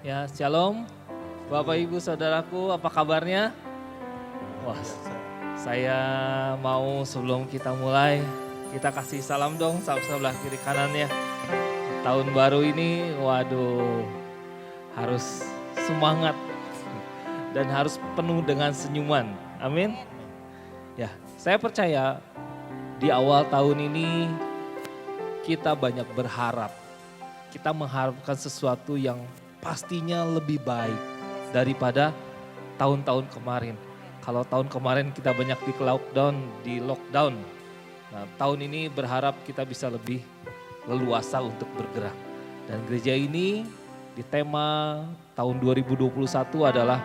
Ya, shalom. Bapak Ibu Saudaraku, apa kabarnya? Wah, saya mau sebelum kita mulai, kita kasih salam dong sebelah kiri kanannya. Tahun baru ini, waduh, harus semangat dan harus penuh dengan senyuman. Amin. Ya, saya percaya di awal tahun ini kita banyak berharap. Kita mengharapkan sesuatu yang pastinya lebih baik daripada tahun-tahun kemarin. Kalau tahun kemarin kita banyak di lockdown. Nah, tahun ini berharap kita bisa lebih leluasa untuk bergerak. Dan gereja ini di tema tahun 2021 adalah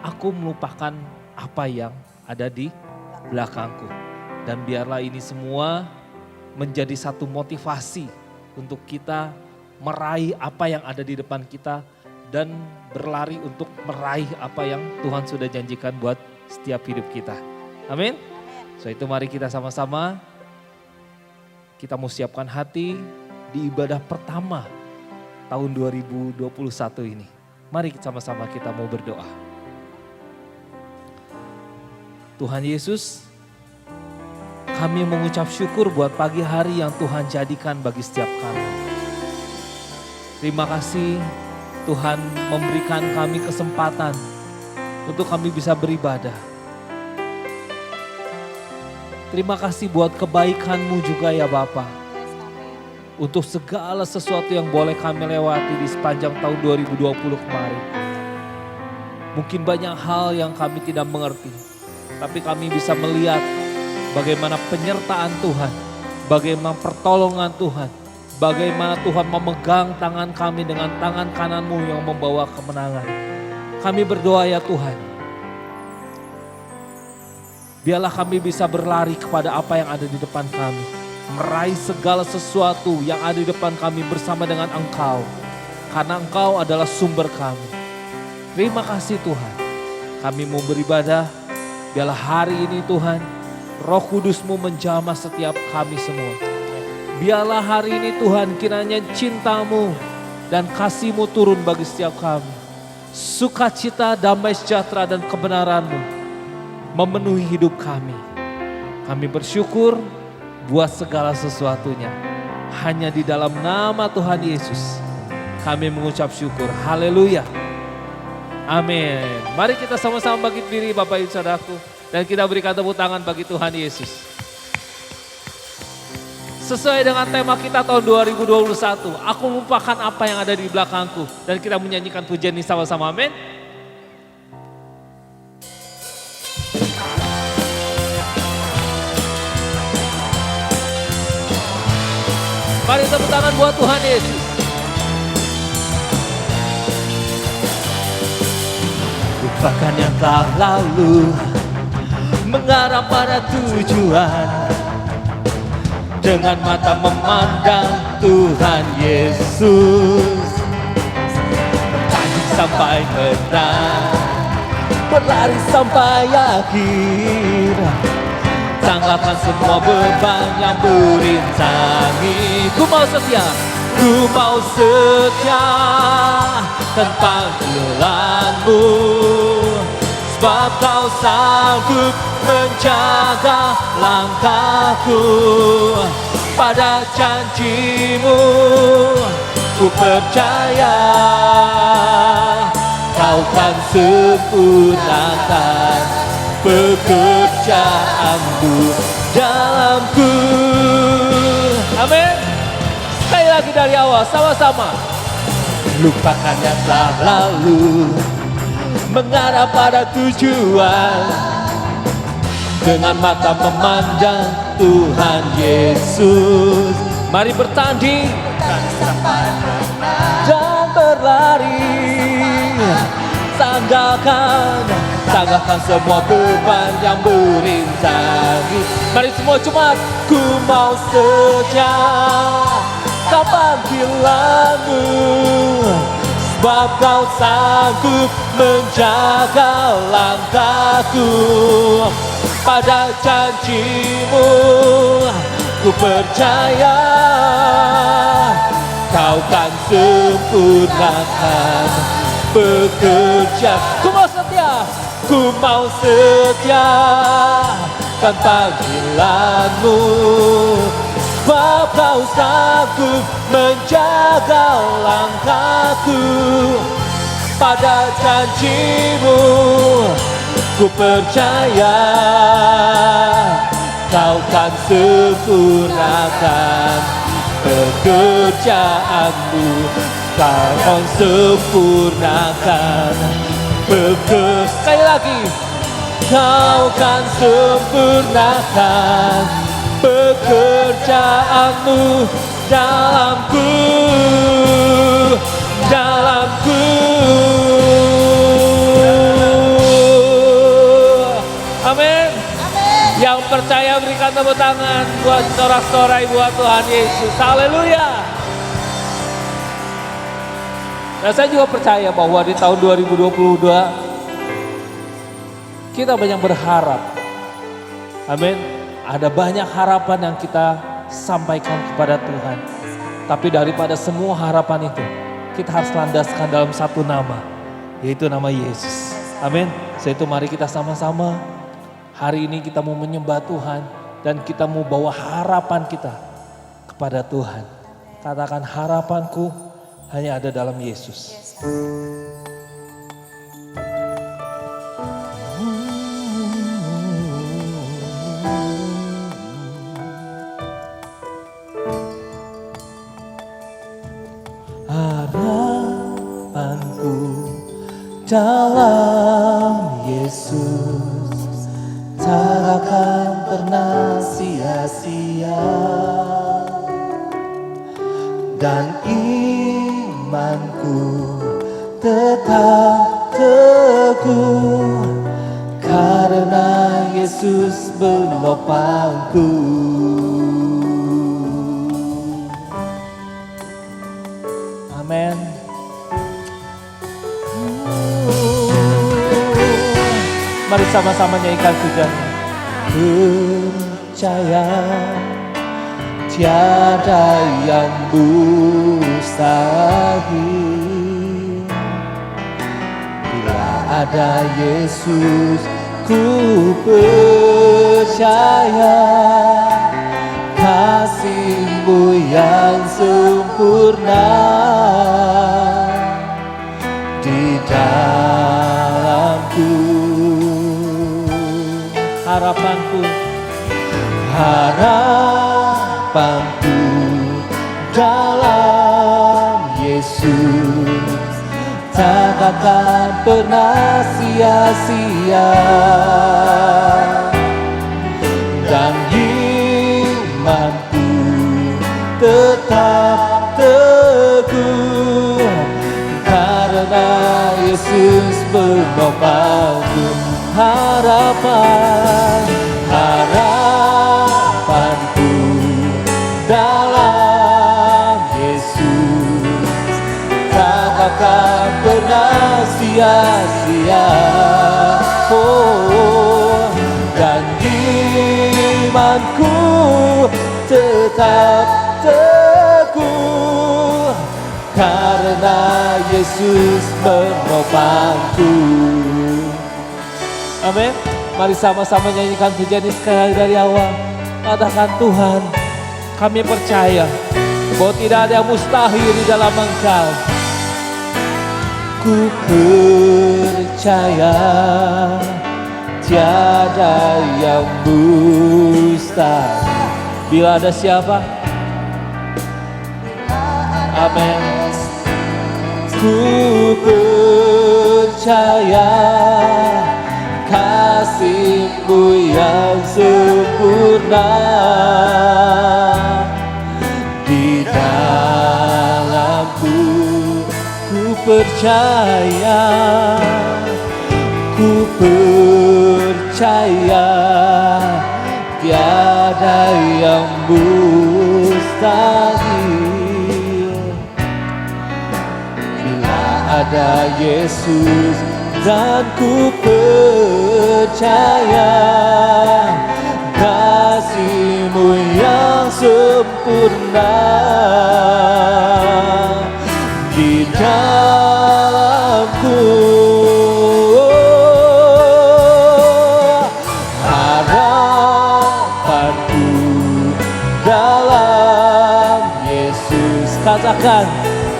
aku melupakan apa yang ada di belakangku. Dan biarlah ini semua menjadi satu motivasi untuk kita meraih apa yang ada di depan kita dan berlari untuk meraih apa yang Tuhan sudah janjikan buat setiap hidup kita. Amin. So itu mari kita sama-sama, kita mau siapkan hati di ibadah pertama tahun 2021 ini. Mari sama-sama kita mau berdoa. Tuhan Yesus, kami mengucap syukur buat pagi hari yang Tuhan jadikan bagi setiap kami. Terima kasih Tuhan memberikan kami kesempatan untuk kami bisa beribadah. Terima kasih buat kebaikan-Mu juga ya Bapa. Untuk segala sesuatu yang boleh kami lewati di sepanjang tahun 2020 kemarin. Mungkin banyak hal yang kami tidak mengerti. Tapi kami bisa melihat bagaimana penyertaan Tuhan. Bagaimana pertolongan Tuhan. Bagaimana Tuhan memegang tangan kami dengan tangan kanan-Mu yang membawa kemenangan. Kami berdoa ya Tuhan. Biarlah kami bisa berlari kepada apa yang ada di depan kami. Meraih segala sesuatu yang ada di depan kami bersama dengan Engkau. Karena Engkau adalah sumber kami. Terima kasih Tuhan. Kami mau beribadah. Biarlah hari ini Tuhan, Roh Kudus-Mu menjamah setiap kami semua. Biarlah hari ini Tuhan kiranya cinta-Mu dan kasih-Mu turun bagi setiap kami. Sukacita, damai sejahtera dan kebenaran-Mu memenuhi hidup kami. Kami bersyukur buat segala sesuatunya. Hanya di dalam nama Tuhan Yesus kami mengucap syukur. Haleluya. Amin. Mari kita sama-sama bangkit diri Bapak Ibu Saudaraku. Dan kita berikan tepuk tangan bagi Tuhan Yesus. Sesuai dengan tema kita tahun 2021, aku melupakan apa yang ada di belakangku. Dan kita menyanyikan pujian ini sama-sama, amin. Mari tepuk tangan buat Tuhan Yesus. Lupakan yang telah lalu, mengarah pada tujuan. Dengan mata memandang Tuhan Yesus. Bertanding sampai menang, berlari sampai akhir. Tanggalkan semua beban yang berintangi. Ku mau setia, ku mau setia dan panggilan-Mu. Sebab Kau sanggup menjaga langkahku. Pada janji-Mu ku percaya. Kau kan sempurnakan pekerjaan-Mu dalamku. Amin. Sekali lagi dari awal sama-sama. Lupakan yang telah lalu, mengarah pada tujuan. Dengan mata memandang Tuhan Yesus. Mari bertanding dan berlari. Tanggalkan semua beban yang berintangi. Mari semua jemaat, ku mau setia Kau panggilan-Mu. Sebab Kau sanggup menjaga langkahku. Pada janji-Mu ku percaya. Kau kan sempurnakan bekerja. Ku mau setia, ku mau setia kan panggilanmu. Kau sanggup menjaga langkahku pada janjimu. Ku percaya kau kan sempurnakan pekerjaanmu. Kau sempurnakan sekali lagi, kau kan sempurnakan pekerjaanmu dalamku. Amin. Yang percaya berikan tepuk tangan buat sorak-sorai buat Tuhan Yesus. Haleluya. Dan saya juga percaya bahwa di tahun 2022 kita banyak berharap. Amin. Ada banyak harapan yang kita sampaikan kepada Tuhan. Tapi daripada semua harapan itu, kita harus landaskan dalam satu nama, yaitu nama Yesus. Amin. Setelah itu mari kita sama-sama hari ini kita mau menyembah Tuhan dan kita mau bawa harapan kita kepada Tuhan. Katakan, harapanku hanya ada dalam Yesus. Harapanku dalam Yesus tak akan pernah sia-sia, dan imanku tetap teguh karena Yesus menopangku. Amin. Mari sama-sama nyanyikan pujiannya. Percaya tiada yang mustahil. Bila ada Yesus, ku percaya kasih-Mu yang sempurna di dalamku. Harapanku dalam Yesus tak akan pernah sia-sia, dan imanku tetap teguh karena Yesus menopangku. Harapanku dalam Yesus tak akan pernah sia-sia. Oh, dan imanku tetap teguh karena Yesus menopangku. Amin. Mari sama-sama nyanyikan pujian ini sekali dari awal. Katakan, Tuhan, kami percaya bahwa tidak ada yang mustahil di dalam Engkau. Ku percaya tiada yang mustahil. Bila ada siapa? Amin. Ku percaya kasih-Mu yang sempurna di dalamku. Ku percaya tiada yang mustahil. Bila ada Yesus, dan ku percaya kasih-Mu yang sempurna di dalamku.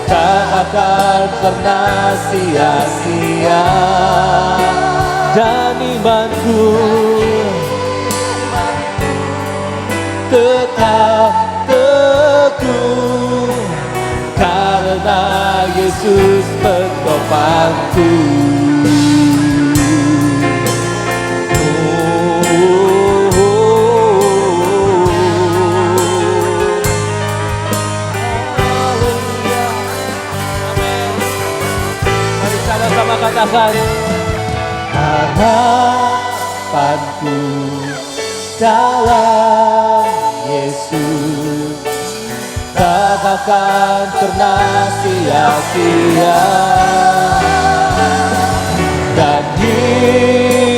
tak akan pernah sia-sia. Dan imanku tetap teguh, karena Yesus penopangku. Mari sama-sama katakan, harapanku dalam Yesus tak akan pernah sia-sia. Dan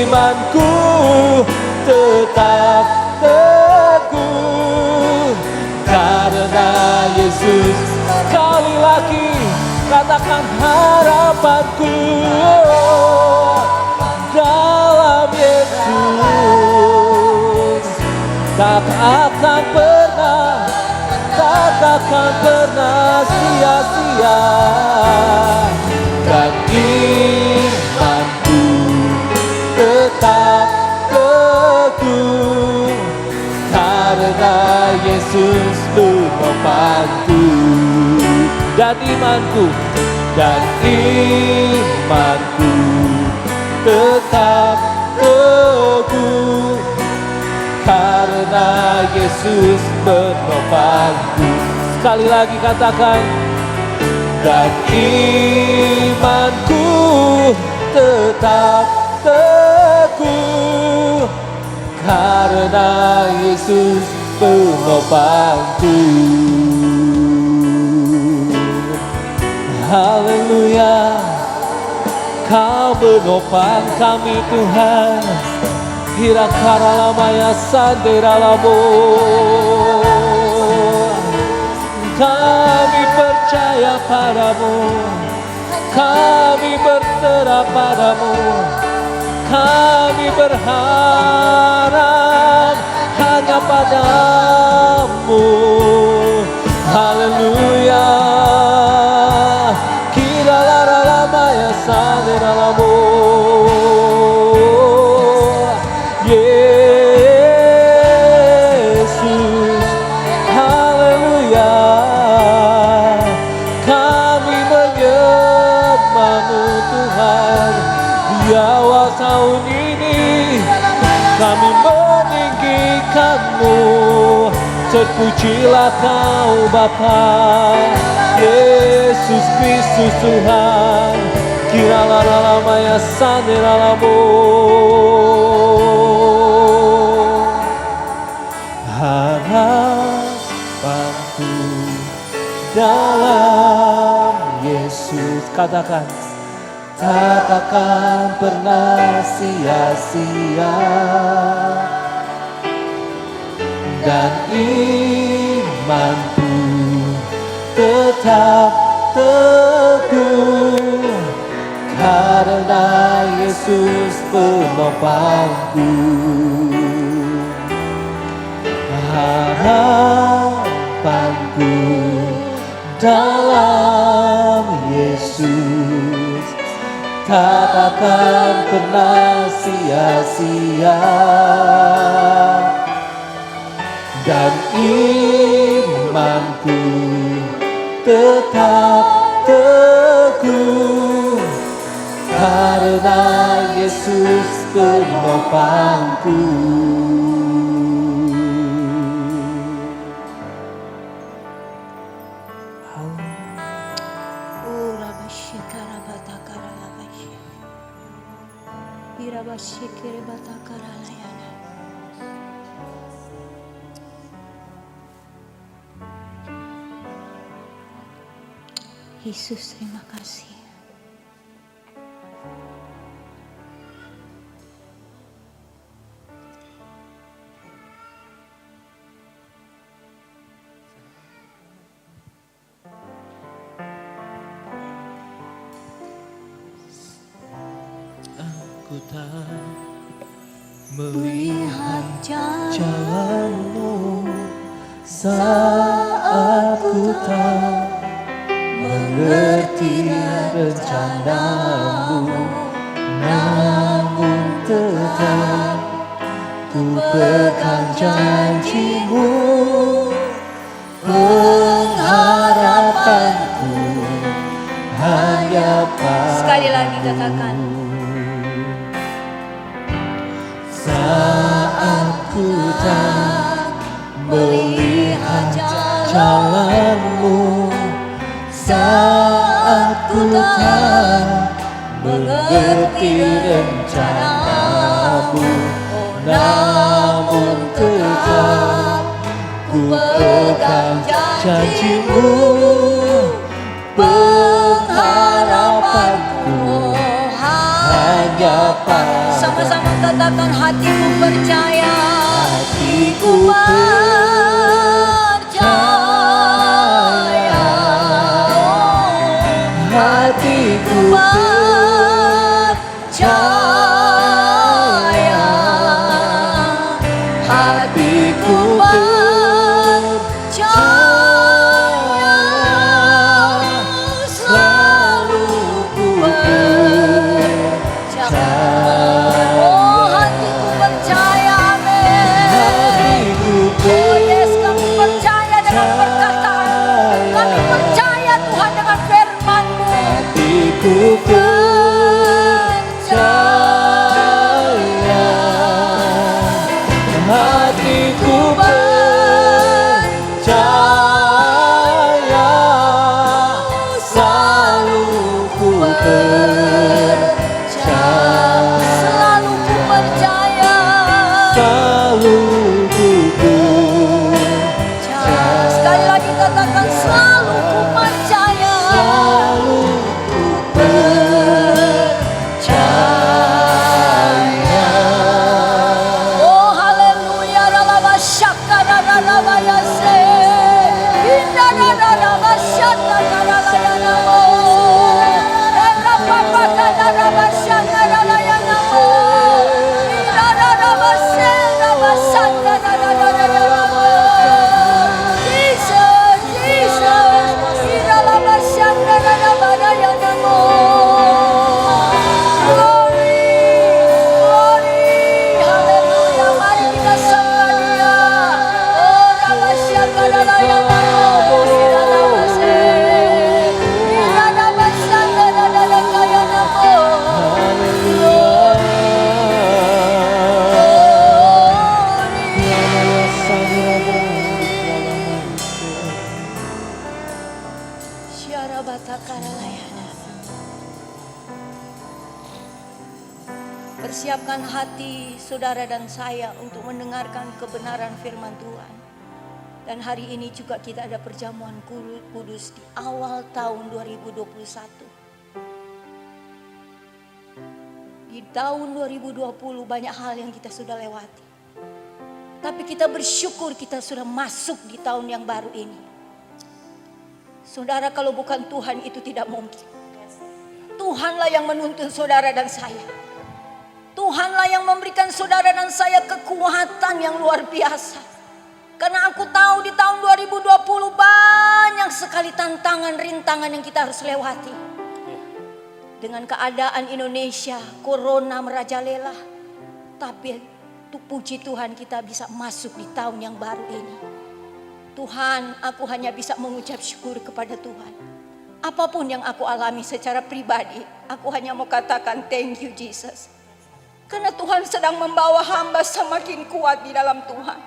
imanku tetap teguh, karena Yesus. Sekali lagi katakan, harapanku dalam Yesus tak akan pernah sia-sia. Dan imanku tetap teguh, karena Yesus menopangku. Dan imanku tetap teguh, karena Yesus menopangku. Sekali lagi katakan, dan imanku tetap teguh, karena Yesus penopangku. Haleluya, Kau menopang kami Tuhan. Hirakara lamaya sandera lamo. Kami percaya padamu, kami berserah padamu, kami berharap hanya padamu. Haleluya, kira lara lama ya sadera lamo. Yesus, haleluya, kami menyembahmu Tuhan. Di awal tahun ini kami meninggikanmu. Terpujilah Kau Bapa, Yesus Kristus Tuhan. Kiralah lama ya sanera lamo. Harapanku dalam Yesus, katakan, tak akan pernah sia-sia. Dan imanku tetap teguh, karena Yesus penopangku. Harapanku dalam Yesus tak akan pernah sia-sia. Dan imanku tetap teguh, karena Yesus penopangku. Yesus, terima kasih. Aku tak melihat jalanmu saat ku tak mengerti rencanamu, namun tetap ku pegang janjimu. Pengharapanku hanya padamu. Sekali lagi katakan. Saat ku tak melihat jalanmu, saat ku tak mengerti rencanamu, namun tetap ku pegang janjimu. Pengharapanku hanya padamu. Sama-sama katakan, hatiku percaya. Hatiku percaya, hatiku percaya, hatiku percaya, selalu ku percaya. Oh, hatiku percaya, amin. Oh yes, kami percaya dengan perkataan. Kami percaya Tuhan dengan firman-Mu. Hatiku percaya, hatiku percaya, selalu ku percaya, Selalu ku percaya. selalu ku percaya, Sekali lagi katakan, selalu ku percaya. selalu ku percaya. Oh haleluya, ralaba syaka ralaba yase. Indah ralaba syaka ralaya namo. Ralaba ralaba syaka ralaya namo. Indah ralaba se ralaba syaka ralaya namo. Jesus, Jesus. Indah ralaba syaka ralaya namo. Glory, glory, haleluya, mari kita sembah Dia. Oh, Rabasya Kadalaya Namo, Siradabase. Iradabasya Kadalaya Namo. Syarabata Kadalaya Namo. Persiapkan hati saudara dan saya untuk mendengarkan kebenaran firman Tuhan. Dan hari ini juga kita ada perjamuan kudus di awal tahun 2021. Di tahun 2020 banyak hal yang kita sudah lewati. Tapi kita bersyukur kita sudah masuk di tahun yang baru ini. Saudara, kalau bukan Tuhan itu tidak mungkin. Tuhanlah yang menuntun saudara dan saya. Tuhanlah yang memberikan saudara dan saya kekuatan yang luar biasa. Karena aku tahu di tahun 2020 banyak sekali tantangan, rintangan yang kita harus lewati. Dengan keadaan Indonesia, corona merajalela. Tapi puji Tuhan kita bisa masuk di tahun yang baru ini. Tuhan, aku hanya bisa mengucap syukur kepada Tuhan. Apapun yang aku alami secara pribadi, aku hanya mau katakan thank you Jesus. Karena Tuhan sedang membawa hamba semakin kuat di dalam Tuhan.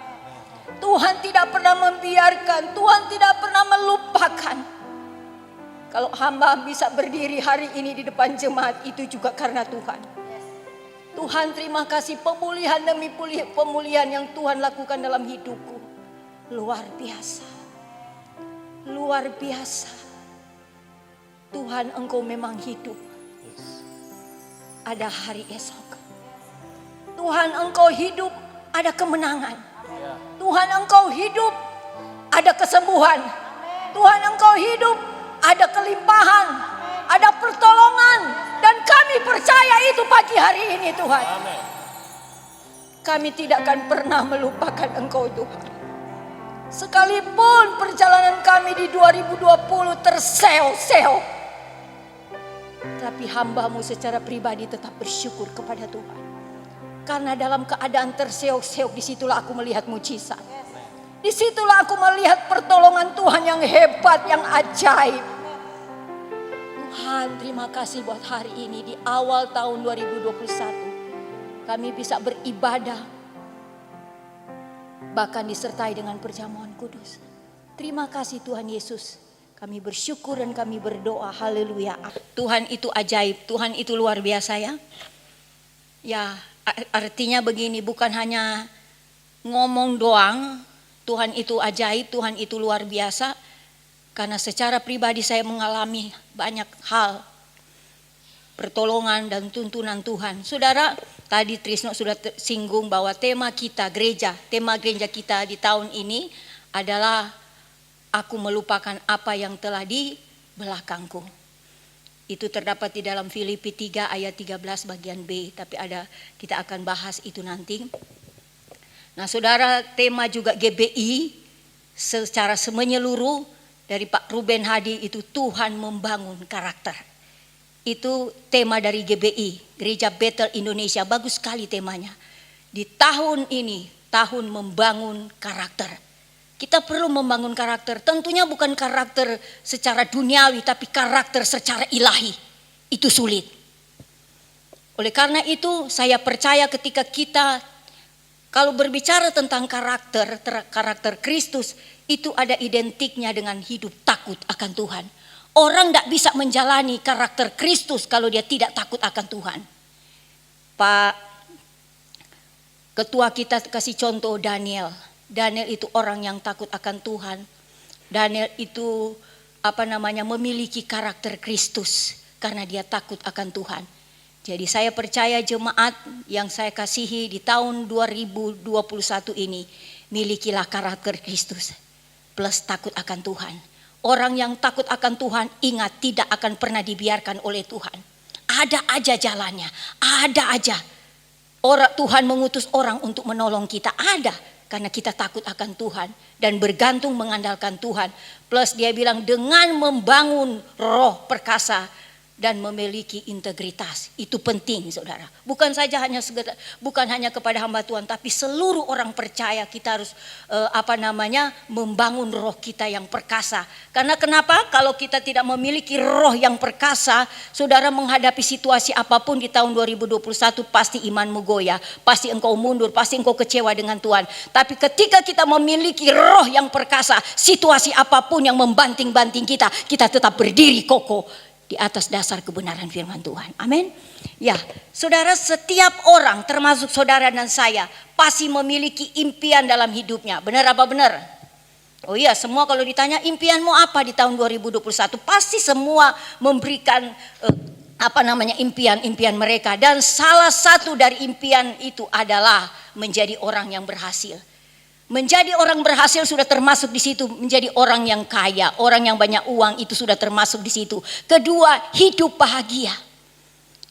Tuhan tidak pernah membiarkan, Tuhan tidak pernah melupakan. Kalau hamba bisa berdiri hari ini di depan jemaat, itu juga karena Tuhan. Tuhan, terima kasih pemulihan demi pemulihan yang Tuhan lakukan dalam hidupku. Luar biasa. Luar biasa. Tuhan, Engkau memang hidup. Ada hari esok. Tuhan, Engkau hidup, ada kemenangan. Tuhan, Engkau hidup, ada kesembuhan. Tuhan, Engkau hidup, ada kelimpahan, ada pertolongan. Dan kami percaya itu pagi hari ini Tuhan. Kami tidak akan pernah melupakan Engkau Tuhan. Sekalipun perjalanan kami di 2020 terseok-seok, tapi hamba-Mu secara pribadi tetap bersyukur kepada Tuhan. Karena dalam keadaan terseok-seok, disitulah aku melihat mujizat. Disitulah aku melihat pertolongan Tuhan yang hebat, yang ajaib. Tuhan, terima kasih buat hari ini di awal tahun 2021. Kami bisa beribadah, bahkan disertai dengan perjamuan kudus. Terima kasih Tuhan Yesus. Kami bersyukur dan kami berdoa. Haleluya. Tuhan itu ajaib, Tuhan itu luar biasa ya. Ya, artinya begini, bukan hanya ngomong doang, Tuhan itu ajaib, Tuhan itu luar biasa. Karena secara pribadi saya mengalami banyak hal, pertolongan dan tuntunan Tuhan. Saudara, tadi Trisno sudah singgung bahwa tema kita tema gereja kita di tahun ini adalah aku melupakan apa yang telah di belakangku. Itu terdapat di dalam Filipi 3 ayat 13 bagian B, tapi kita akan bahas itu nanti. Nah, saudara, tema juga GBI secara menyeluruh dari Pak Ruben Hadi itu Tuhan membangun karakter. Itu tema dari GBI, Gereja Bethel Indonesia. Bagus sekali temanya. Di tahun ini, tahun membangun karakter. Kita perlu membangun karakter. Tentunya bukan karakter secara duniawi, tapi karakter secara ilahi. Itu sulit. Oleh karena itu, saya percaya ketika kita, kalau berbicara tentang karakter Kristus, itu ada identiknya dengan hidup takut akan Tuhan. Orang tidak bisa menjalani karakter Kristus kalau dia tidak takut akan Tuhan. Pak Ketua kita kasih contoh Daniel. Daniel itu orang yang takut akan Tuhan. Daniel itu memiliki karakter Kristus karena dia takut akan Tuhan. Jadi saya percaya jemaat yang saya kasihi di tahun 2021 ini, milikilah karakter Kristus plus takut akan Tuhan. Orang yang takut akan Tuhan, ingat, tidak akan pernah dibiarkan oleh Tuhan. Ada aja jalannya, ada aja. Tuhan mengutus orang untuk menolong kita, ada. Karena kita takut akan Tuhan dan bergantung mengandalkan Tuhan. Plus dia bilang dengan membangun roh perkasa dan memiliki integritas. Itu penting, saudara. Bukan hanya kepada hamba Tuhan, tapi seluruh orang percaya kita harus membangun roh kita yang perkasa. Karena kenapa? Kalau kita tidak memiliki roh yang perkasa, saudara, menghadapi situasi apapun di tahun 2021 pasti imanmu goyah, pasti engkau mundur, pasti engkau kecewa dengan Tuhan. Tapi ketika kita memiliki roh yang perkasa, situasi apapun yang membanting-banting kita, kita tetap berdiri kokoh di atas dasar kebenaran firman Tuhan. Amin. Ya, saudara, setiap orang termasuk saudara dan saya pasti memiliki impian dalam hidupnya. Benar apa benar? Oh iya, semua kalau ditanya impianmu apa di tahun 2021, pasti semua memberikan impian mereka. Dan salah satu dari impian itu adalah menjadi orang yang berhasil. Menjadi orang berhasil sudah termasuk di situ. Menjadi orang yang kaya, orang yang banyak uang, itu sudah termasuk di situ. Kedua, hidup bahagia.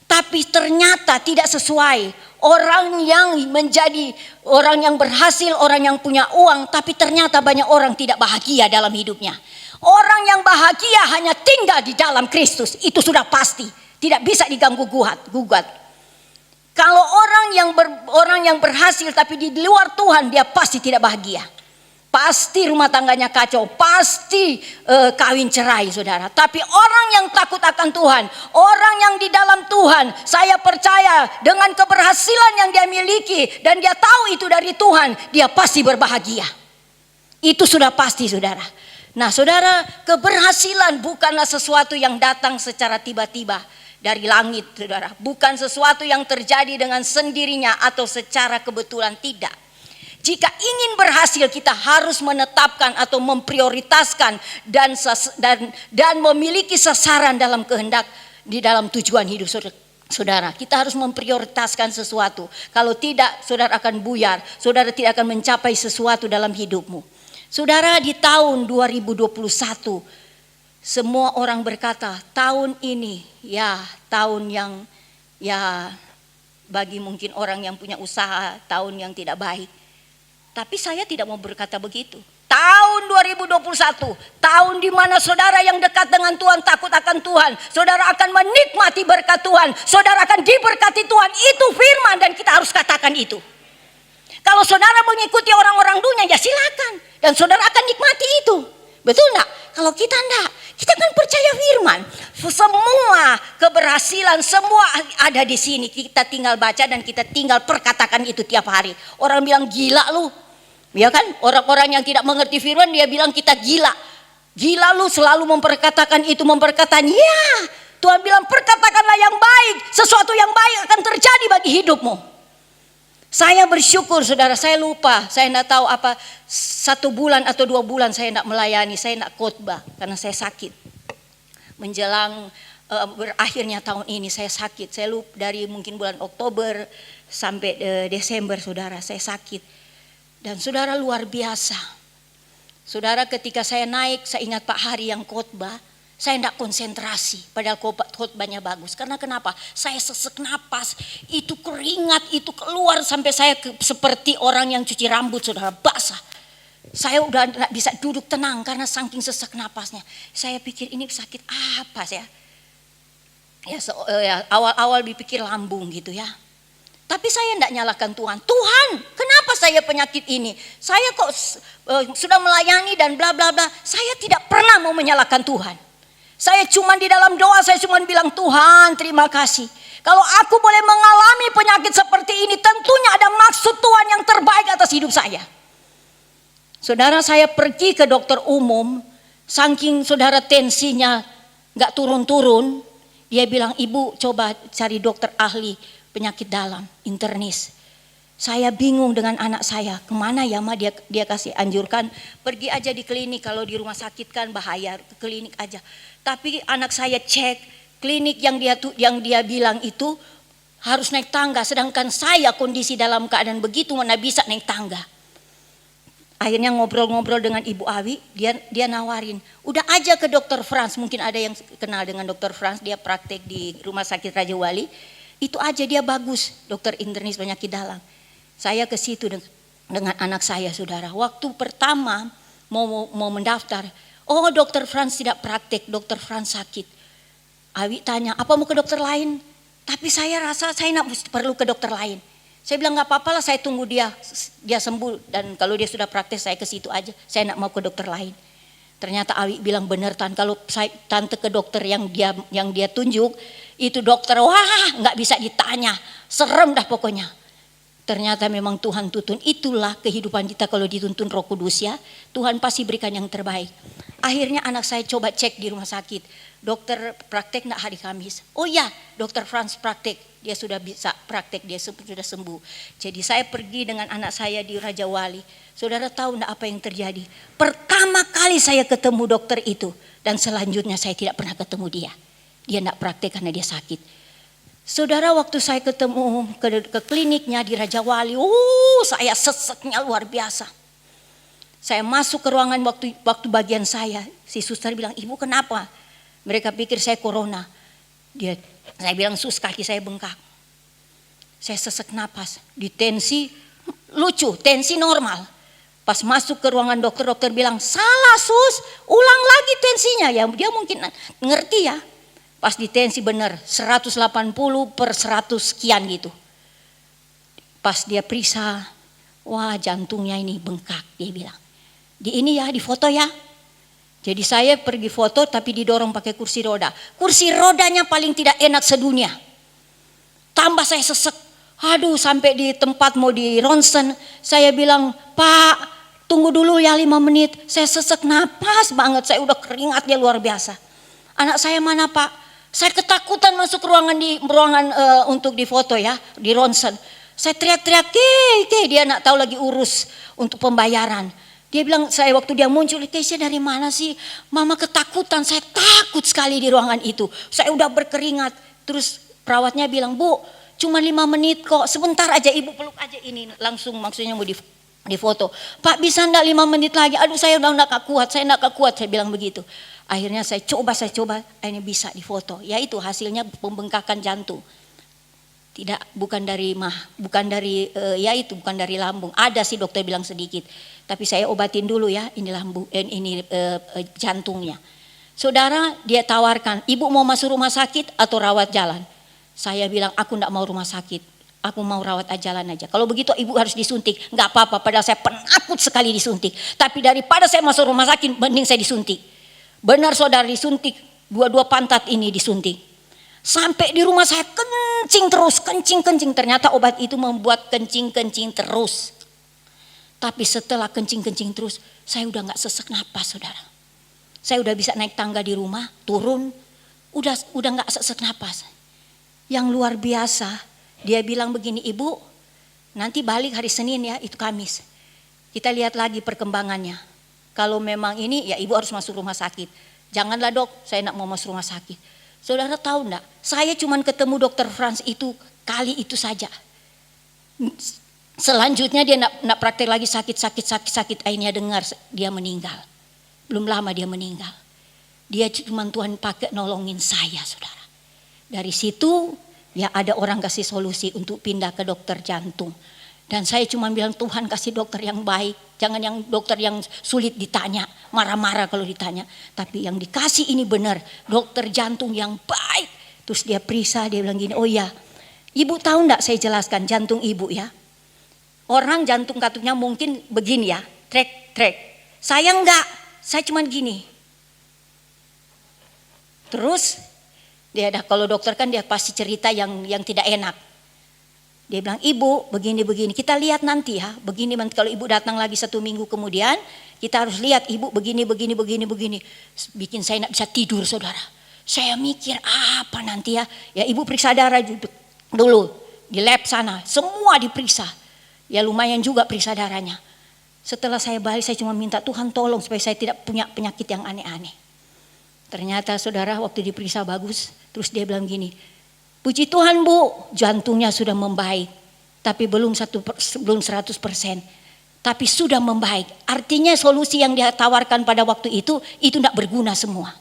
Tapi ternyata tidak sesuai. Orang yang menjadi orang yang berhasil, orang yang punya uang, tapi ternyata banyak orang tidak bahagia dalam hidupnya. Orang yang bahagia hanya tinggal di dalam Kristus, itu sudah pasti. Tidak bisa diganggu gugat. Kalau orang yang berhasil tapi di luar Tuhan, dia pasti tidak bahagia. Pasti rumah tangganya kacau, pasti kawin cerai, saudara. Tapi orang yang takut akan Tuhan, orang yang di dalam Tuhan, saya percaya dengan keberhasilan yang dia miliki dan dia tahu itu dari Tuhan, dia pasti berbahagia. Itu sudah pasti, saudara. Nah, saudara, keberhasilan bukanlah sesuatu yang datang secara tiba-tiba dari langit, saudara. Bukan sesuatu yang terjadi dengan sendirinya atau secara kebetulan, tidak. Jika ingin berhasil, kita harus menetapkan atau memprioritaskan dan memiliki sasaran dalam kehendak di dalam tujuan hidup saudara. Kita harus memprioritaskan sesuatu. Kalau tidak, saudara akan buyar. Saudara tidak akan mencapai sesuatu dalam hidupmu. Saudara, di tahun 2021 semua orang berkata tahun ini tahun yang bagi mungkin orang yang punya usaha, tahun yang tidak baik. Tapi saya tidak mau berkata begitu. Tahun 2021, tahun di mana saudara yang dekat dengan Tuhan, takut akan Tuhan, saudara akan menikmati berkat Tuhan, saudara akan diberkati Tuhan. Itu firman dan kita harus katakan itu. Kalau saudara mengikuti orang-orang dunia, ya silakan. Dan saudara akan nikmati itu. Betul enggak? Kalau kita enggak, kita kan percaya firman. Semua keberhasilan, semua ada di sini. Kita tinggal baca dan kita tinggal perkatakan itu tiap hari. Orang bilang gila lu. Ya kan? Orang-orang yang tidak mengerti firman dia bilang kita gila. Gila lu selalu memperkatakan itu, memperkatakan. Ya, Tuhan bilang perkatakanlah yang baik. Sesuatu yang baik akan terjadi bagi hidupmu. Saya bersyukur saudara, saya lupa. Saya tidak tahu apa 1 bulan atau 2 bulan saya tidak melayani. Saya tidak khotbah karena saya sakit. Menjelang berakhirnya tahun ini saya sakit. Saya lupa dari mungkin bulan Oktober sampai Desember saudara saya sakit. Dan saudara luar biasa. Saudara ketika saya naik, saya ingat Pak Hari yang khotbah, saya tidak konsentrasi. Padahal khotbahnya bagus. Karena kenapa? Saya sesek napas, itu keringat, itu keluar sampai saya seperti orang yang cuci rambut saudara, basah. Saya udah tidak bisa duduk tenang karena saking sesek napasnya. Saya pikir ini sakit apa ya? Ya awal-awal dipikir lambung gitu ya. Tapi saya tidak nyalakan Tuhan. Tuhan, kenapa saya penyakit ini? Saya kok sudah melayani dan bla bla bla. Saya tidak pernah mau menyalahkan Tuhan. Saya cuma di dalam doa, saya cuma bilang Tuhan terima kasih. Kalau aku boleh mengalami penyakit seperti ini, tentunya ada maksud Tuhan yang terbaik atas hidup saya. Saudara, saya pergi ke dokter umum, saking saudara tensinya gak turun-turun. Dia bilang, ibu coba cari dokter ahli penyakit dalam, internis. Saya bingung dengan anak saya, kemana ya Ma? Dia kasih anjurkan, pergi aja di klinik, kalau di rumah sakit kan bahaya, ke klinik aja. Tapi anak saya cek, klinik yang dia bilang itu harus naik tangga, sedangkan saya kondisi dalam keadaan begitu mana bisa naik tangga. Akhirnya ngobrol-ngobrol dengan Ibu Awi, dia nawarin, udah aja ke dokter Frans, mungkin ada yang kenal dengan dokter Frans, dia praktek di Rumah Sakit Raja Wali. Itu aja dia bagus, dokter internis penyakit dalam. Saya ke situ dengan anak saya saudara. Waktu pertama mau mendaftar, oh dokter Frans tidak praktek, dokter Frans sakit. Awi tanya, apa mau ke dokter lain? Tapi saya rasa saya tidak perlu ke dokter lain. Saya bilang gak apa-apa lah, saya tunggu dia sembuh. Dan kalau dia sudah praktek saya ke situ aja, saya tidak mau ke dokter lain. Ternyata Awi bilang benar Tan, kalau tante ke dokter yang dia tunjuk, itu dokter wah nggak bisa ditanya, serem dah pokoknya. Ternyata memang Tuhan tuntun, itulah kehidupan kita kalau dituntun Roh Kudus ya. Tuhan pasti berikan yang terbaik. Akhirnya anak saya coba cek di rumah sakit, dokter praktek enggak hari Kamis? Oh ya, dokter Frans praktek, dia sudah bisa praktek, dia sudah sembuh. Jadi saya pergi dengan anak saya di Raja Wali. Saudara tahu enggak apa yang terjadi? Pertama kali saya ketemu dokter itu dan selanjutnya saya tidak pernah ketemu dia. Dia enggak praktek karena dia sakit. Saudara, waktu saya ketemu ke kliniknya di Raja Wali, saya seseknya luar biasa. Saya masuk ke ruangan waktu bagian saya, si suster bilang, ibu kenapa? Mereka pikir saya corona. Saya bilang sus, kaki saya bengkak. Saya sesek napas, di tensi lucu, tensi normal. Pas masuk ke ruangan dokter bilang, salah sus, ulang lagi tensinya. Ya dia mungkin ngerti ya. Pas di tensi benar 180 per 100 sekian gitu. Pas dia periksa, wah jantungnya ini bengkak, dia bilang. Di ini ya, di foto ya. Jadi saya pergi foto tapi didorong pakai kursi roda. Kursi rodanya paling tidak enak sedunia. Tambah saya sesek. Aduh, sampai di tempat mau di ronsen, saya bilang, Pak tunggu dulu ya 5 menit. Saya sesek napas banget, saya udah keringatnya luar biasa. Anak saya mana Pak? Saya ketakutan masuk ruangan untuk di foto ya, di ronsen. Saya teriak-teriak, dia nak tahu lagi urus untuk pembayaran. Dia bilang, saya waktu dia muncul, Keisha dari mana sih? Mama ketakutan, saya takut sekali di ruangan itu. Saya udah berkeringat. Terus perawatnya bilang, Bu, cuma 5 menit kok, sebentar aja ibu peluk aja ini. Langsung maksudnya mau di foto. Pak bisa enggak 5 menit lagi? Aduh saya udah enggak kuat, saya bilang begitu. Akhirnya saya coba, akhirnya bisa difoto. Ya itu hasilnya pembengkakan jantung. Tidak, bukan dari bukan dari lambung. Ada sih dokter bilang sedikit, tapi saya obatin dulu ya, ini lambung, jantungnya. Saudara, dia tawarkan, ibu mau masuk rumah sakit atau rawat jalan? Saya bilang, aku enggak mau rumah sakit, aku mau rawat jalan aja. Kalau begitu ibu harus disuntik, enggak apa-apa, padahal saya penakut sekali disuntik. Tapi daripada saya masuk rumah sakit, mending saya disuntik. Benar saudara, disuntik, dua-dua pantat ini disuntik. Sampai di rumah saya kencing terus, kencing. Ternyata obat itu membuat kencing terus. Tapi setelah kencing terus, saya udah gak sesek napas saudara. Saya udah bisa naik tangga di rumah, turun, udah gak sesek napas. Yang luar biasa, dia bilang begini, ibu nanti balik hari Senin ya, itu Kamis. Kita lihat lagi perkembangannya. Kalau memang ini ya ibu harus masuk rumah sakit. Janganlah dok, saya gak mau masuk rumah sakit. Saudara tahu enggak, saya cuma ketemu dokter Frans itu kali itu saja. Selanjutnya dia nak praktek lagi sakit, akhirnya dengar dia meninggal. Belum lama dia meninggal. Dia cuma Tuhan pakai nolongin saya saudara. Dari situ ya ada orang kasih solusi untuk pindah ke dokter jantung. Dan saya cuma bilang Tuhan kasih dokter yang baik. Jangan yang dokter yang sulit ditanya, marah-marah kalau ditanya. Tapi yang dikasih ini benar, dokter jantung yang baik. Terus dia periksa, dia bilang gini, oh ya, ibu tahu enggak saya jelaskan jantung ibu ya. Orang jantung katanya mungkin begini ya, trek. Saya enggak, saya cuma gini. Terus dia kalau dokter kan dia pasti cerita yang tidak enak. Dia bilang, ibu begini, kita lihat nanti ya, begini kalau ibu datang lagi 1 minggu kemudian, kita harus lihat ibu begini. Bikin saya tidak bisa tidur saudara. Saya mikir apa nanti ya ibu periksa darah dulu di lab sana, semua diperiksa. Ya lumayan juga periksa darahnya. Setelah saya balik saya cuma minta Tuhan tolong supaya saya tidak punya penyakit yang aneh-aneh. Ternyata saudara waktu diperiksa bagus, terus dia bilang gini, puji Tuhan bu, jantungnya sudah membaik. Tapi belum 100%. Tapi sudah membaik. Artinya solusi yang dia tawarkan pada waktu itu tidak berguna semua.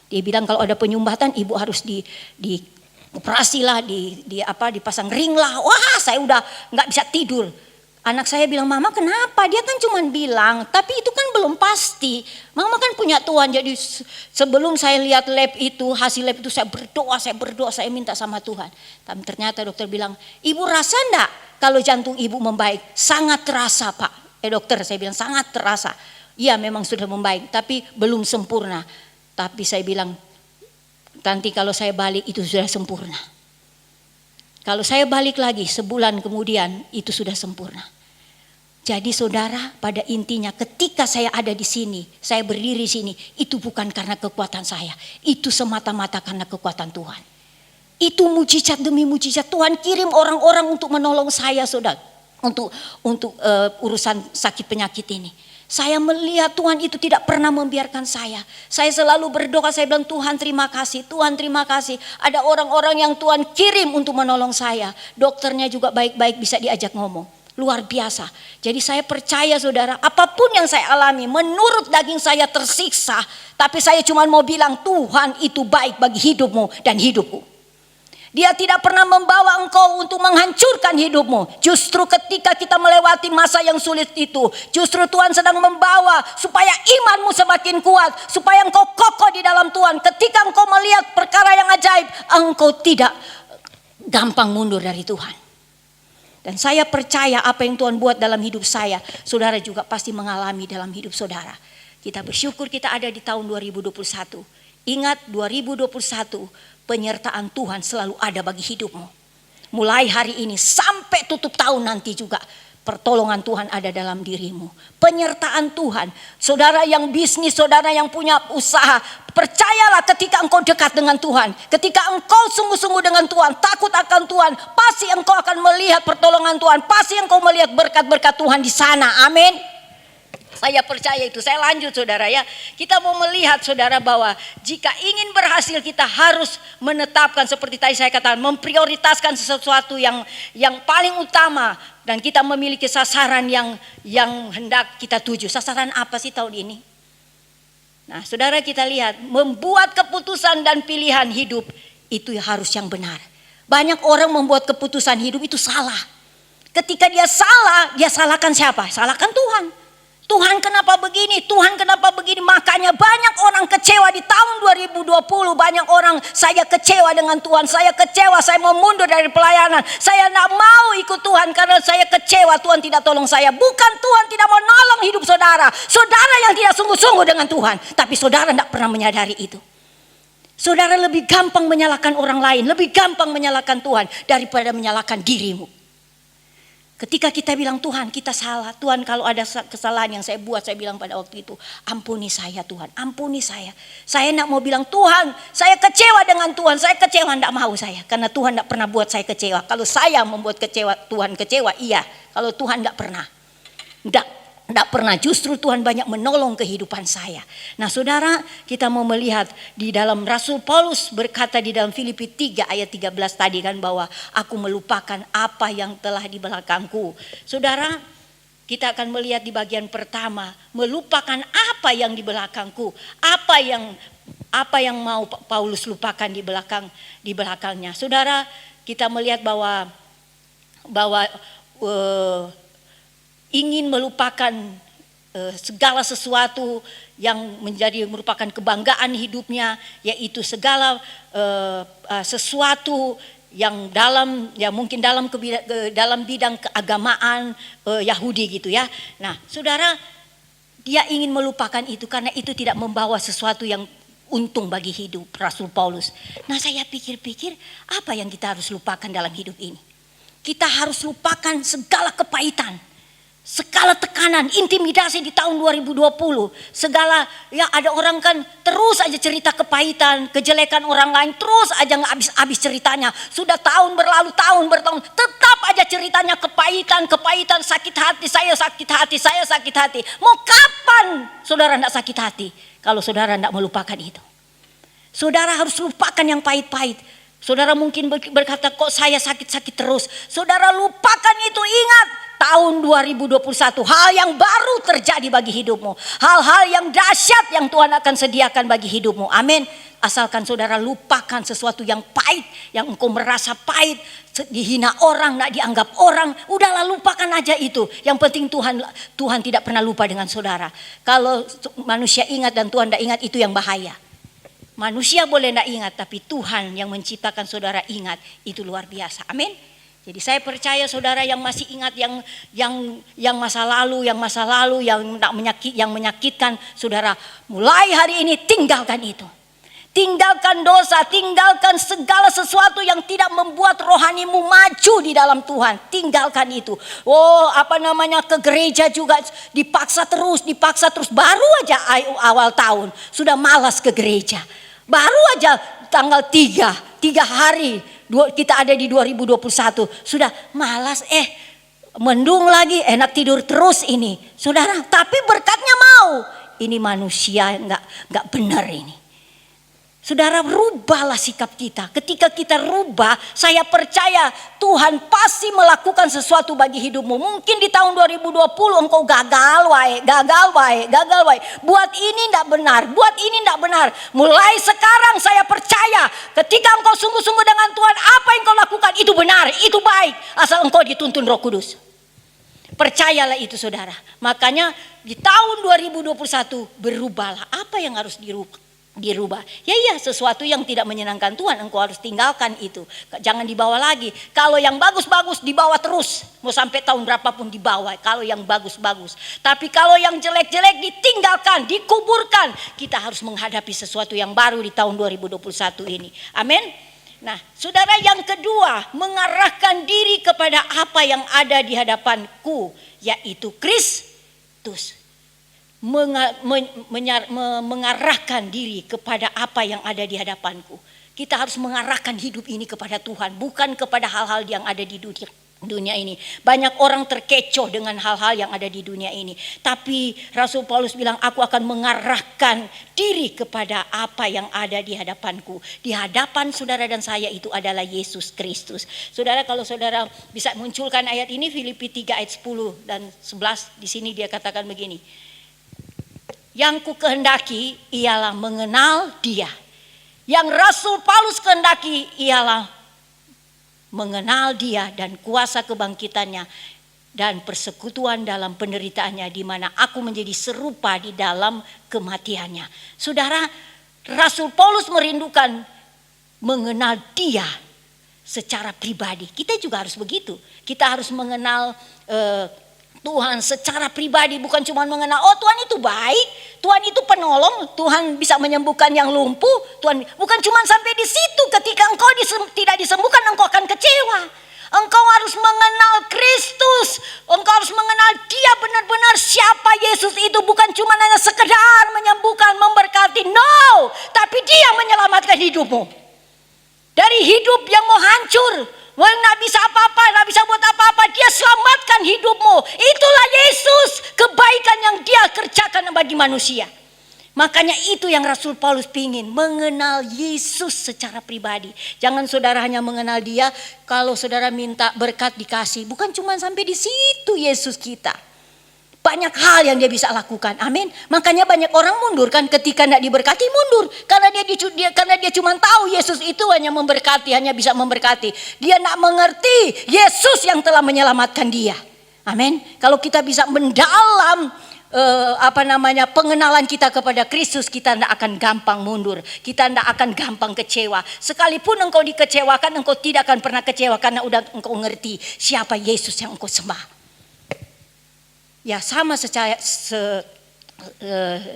Dia bilang kalau ada penyumbatan ibu harus di operasi lah, dipasang ring lah. Wah saya udah gak bisa tidur. Anak saya bilang, mama kenapa? Dia kan cuma bilang, tapi itu kan belum pasti. Mama kan punya Tuhan. Jadi sebelum saya lihat lab itu, hasil lab itu saya berdoa, saya minta sama Tuhan. Tapi ternyata dokter bilang, ibu rasa enggak kalau jantung ibu membaik? Sangat terasa pak. Dokter saya bilang sangat terasa. Iya memang sudah membaik, tapi belum sempurna. Tapi saya bilang, nanti kalau saya balik itu sudah sempurna. Kalau saya balik lagi sebulan kemudian itu sudah sempurna. Jadi saudara pada intinya ketika saya ada di sini, saya berdiri sini, itu bukan karena kekuatan saya. Itu semata-mata karena kekuatan Tuhan. Itu mujizat demi mujizat. Tuhan kirim orang-orang untuk menolong saya saudara. Untuk urusan sakit penyakit ini. Saya melihat Tuhan itu tidak pernah membiarkan saya. Saya selalu berdoa, saya bilang Tuhan terima kasih, Tuhan terima kasih. Ada orang-orang yang Tuhan kirim untuk menolong saya. Dokternya juga baik-baik bisa diajak ngomong. Luar biasa. Jadi saya percaya saudara, apapun yang saya alami menurut daging saya tersiksa. Tapi saya cuma mau bilang Tuhan itu baik bagi hidupmu dan hidupku. Dia tidak pernah membawa engkau untuk menghancurkan hidupmu. Justru ketika kita melewati masa yang sulit itu, justru Tuhan sedang membawa supaya imanmu semakin kuat, supaya engkau kokoh di dalam Tuhan. Ketika engkau melihat perkara yang ajaib, engkau tidak gampang mundur dari Tuhan. Dan saya percaya apa yang Tuhan buat dalam hidup saya, saudara juga pasti mengalami dalam hidup saudara. Kita bersyukur kita ada di tahun 2021. Ingat 2021, penyertaan Tuhan selalu ada bagi hidupmu. Mulai hari ini sampai tutup tahun nanti juga pertolongan Tuhan ada dalam dirimu. Penyertaan Tuhan. Saudara yang bisnis, saudara yang punya usaha, percayalah ketika engkau dekat dengan Tuhan, ketika engkau sungguh-sungguh dengan Tuhan, takut akan Tuhan, pasti engkau akan melihat pertolongan Tuhan, pasti engkau melihat berkat-berkat Tuhan di sana. Amin. Saya percaya itu. Saya lanjut saudara ya. Kita mau melihat saudara bahwa jika ingin berhasil kita harus menetapkan seperti tadi saya katakan, memprioritaskan sesuatu yang paling utama dan kita memiliki sasaran yang hendak kita tuju. Sasaran apa sih tahun ini? Nah, saudara kita lihat, membuat keputusan dan pilihan hidup itu harus yang benar. Banyak orang membuat keputusan hidup itu salah. Ketika dia salah, dia salahkan siapa? Salahkan Tuhan. Tuhan kenapa begini? Tuhan kenapa begini? Makanya banyak orang kecewa di tahun 2020. Banyak orang, saya kecewa dengan Tuhan. Saya kecewa, saya mau mundur dari pelayanan. Saya tidak mau ikut Tuhan karena saya kecewa Tuhan tidak tolong saya. Bukan Tuhan tidak mau nolong hidup saudara. Saudara yang tidak sungguh-sungguh dengan Tuhan. Tapi saudara tidak pernah menyadari itu. Saudara lebih gampang menyalahkan orang lain. Lebih gampang menyalahkan Tuhan daripada menyalahkan dirimu. Ketika kita bilang Tuhan kita salah, Tuhan kalau ada kesalahan yang saya buat, saya bilang pada waktu itu, ampuni saya Tuhan, ampuni saya. Saya tidak mau bilang Tuhan, saya kecewa dengan Tuhan, saya kecewa, tidak mau saya. Karena Tuhan tidak pernah buat saya kecewa. Kalau saya membuat kecewa, Tuhan kecewa, iya. Kalau Tuhan tidak pernah. Tidak pernah, justru Tuhan banyak menolong kehidupan saya. Nah saudara, kita mau melihat di dalam Rasul Paulus berkata di dalam Filipi 3 ayat 13 tadi kan, bahwa aku melupakan apa yang telah di belakangku. Saudara, kita akan melihat di bagian pertama, melupakan apa yang di belakangku. Apa yang mau Paulus lupakan di belakangnya. Saudara, kita melihat bahwa ingin melupakan segala sesuatu yang merupakan kebanggaan hidupnya, yaitu segala sesuatu yang mungkin dalam bidang keagamaan Yahudi gitu ya. Nah, saudara, dia ingin melupakan itu karena itu tidak membawa sesuatu yang untung bagi hidup Rasul Paulus. Nah, saya pikir-pikir apa yang kita harus lupakan dalam hidup ini? Kita harus lupakan segala kepahitan. Segala tekanan, intimidasi di tahun 2020. Segala, ya ada orang kan terus aja cerita kepahitan, kejelekan orang lain. Terus aja gak habis-habis ceritanya. Sudah tahun berlalu, bertahun. Tetap aja ceritanya kepahitan, sakit hati, saya sakit hati. Mau kapan saudara gak sakit hati? Kalau saudara gak melupakan itu. Saudara harus lupakan yang pahit-pahit. Saudara mungkin berkata, kok saya sakit-sakit terus. Saudara lupakan itu, ingat. Tahun 2021 hal yang baru terjadi bagi hidupmu. Hal-hal yang dahsyat yang Tuhan akan sediakan bagi hidupmu. Amin. Asalkan saudara lupakan sesuatu yang pahit, yang engkau merasa pahit, dihina orang, nak dianggap orang, udahlah lupakan aja itu. Yang penting Tuhan tidak pernah lupa dengan saudara. Kalau manusia ingat dan Tuhan tidak ingat, itu yang bahaya. Manusia boleh tidak ingat, tapi Tuhan yang menciptakan saudara ingat, itu luar biasa. Amin. Jadi saya percaya saudara yang masih ingat yang masa lalu yang menyakitkan saudara, mulai hari ini tinggalkan itu. Tinggalkan dosa, tinggalkan segala sesuatu yang tidak membuat rohanimu maju di dalam Tuhan. Tinggalkan itu. Ke gereja juga dipaksa terus. Baru aja awal tahun sudah malas ke gereja. Baru aja tanggal 3 hari kita ada di 2021 sudah malas, mendung lagi, enak tidur terus ini saudara. Tapi berkatnya mau, ini manusia nggak benar ini. Saudara, rubahlah sikap kita. Ketika kita rubah, saya percaya Tuhan pasti melakukan sesuatu bagi hidupmu. Mungkin di tahun 2020 engkau gagal wae. Buat ini tidak benar. Mulai sekarang saya percaya ketika engkau sungguh-sungguh dengan Tuhan, apa yang engkau lakukan itu benar, itu baik. Asal engkau dituntun Roh Kudus. Percayalah itu saudara. Makanya di tahun 2021 berubahlah. Apa yang harus dirubah? Ya sesuatu yang tidak menyenangkan Tuhan engkau harus tinggalkan itu. Jangan dibawa lagi. Kalau yang bagus-bagus dibawa terus, mau sampai tahun berapapun dibawa. Kalau yang bagus-bagus. Tapi kalau yang jelek-jelek ditinggalkan, dikuburkan. Kita harus menghadapi sesuatu yang baru di tahun 2021 ini. Amin. Nah, saudara, yang kedua, mengarahkan diri kepada apa yang ada di hadapanku, yaitu Kristus. Mengarahkan diri kepada apa yang ada di hadapanku. Kita harus mengarahkan hidup ini kepada Tuhan, bukan kepada hal-hal yang ada di dunia ini. Banyak orang terkecoh dengan hal-hal yang ada di dunia ini. Tapi Rasul Paulus bilang, aku akan mengarahkan diri kepada apa yang ada di hadapanku. Di hadapan saudara dan saya itu adalah Yesus Kristus. Saudara, kalau saudara bisa munculkan ayat ini, Filipi 3 ayat 10 dan 11, di sini dia katakan begini. Yang ku kehendaki ialah mengenal Dia. Yang Rasul Paulus kehendaki ialah mengenal Dia dan kuasa kebangkitannya dan persekutuan dalam penderitaannya, di mana aku menjadi serupa di dalam kematiannya. Saudara, Rasul Paulus merindukan mengenal Dia secara pribadi. Kita juga harus begitu. Kita harus mengenal Tuhan secara pribadi, bukan cuma mengenal oh Tuhan itu baik, Tuhan itu penolong, Tuhan bisa menyembuhkan yang lumpuh, Tuhan bukan cuma sampai di situ. Ketika engkau tidak disembuhkan, engkau akan kecewa. Engkau harus mengenal Kristus, engkau harus mengenal Dia benar-benar siapa Yesus itu, bukan cuma hanya sekedar menyembuhkan, memberkati, no, tapi Dia menyelamatkan hidupmu dari hidup yang mau hancur. Wah, nggak bisa apa-apa, nggak bisa buat apa-apa. Dia selamatkan hidupmu. Itulah Yesus, kebaikan yang Dia kerjakan bagi manusia. Makanya itu yang Rasul Paulus pingin, mengenal Yesus secara pribadi. Jangan saudara hanya mengenal Dia, kalau saudara minta berkat dikasih. Bukan cuma sampai di situ Yesus kita. Banyak hal yang Dia bisa lakukan. Amin. Makanya banyak orang mundur kan, ketika tidak diberkati mundur. Karena dia cuma tahu Yesus itu hanya memberkati, hanya bisa memberkati. Dia tidak mengerti Yesus yang telah menyelamatkan dia. Amin. Kalau kita bisa mendalam pengenalan kita kepada Kristus, kita tidak akan gampang mundur. Kita tidak akan gampang kecewa. Sekalipun engkau dikecewakan, engkau tidak akan pernah kecewa karena udah engkau ngerti siapa Yesus yang engkau sembah. Ya sama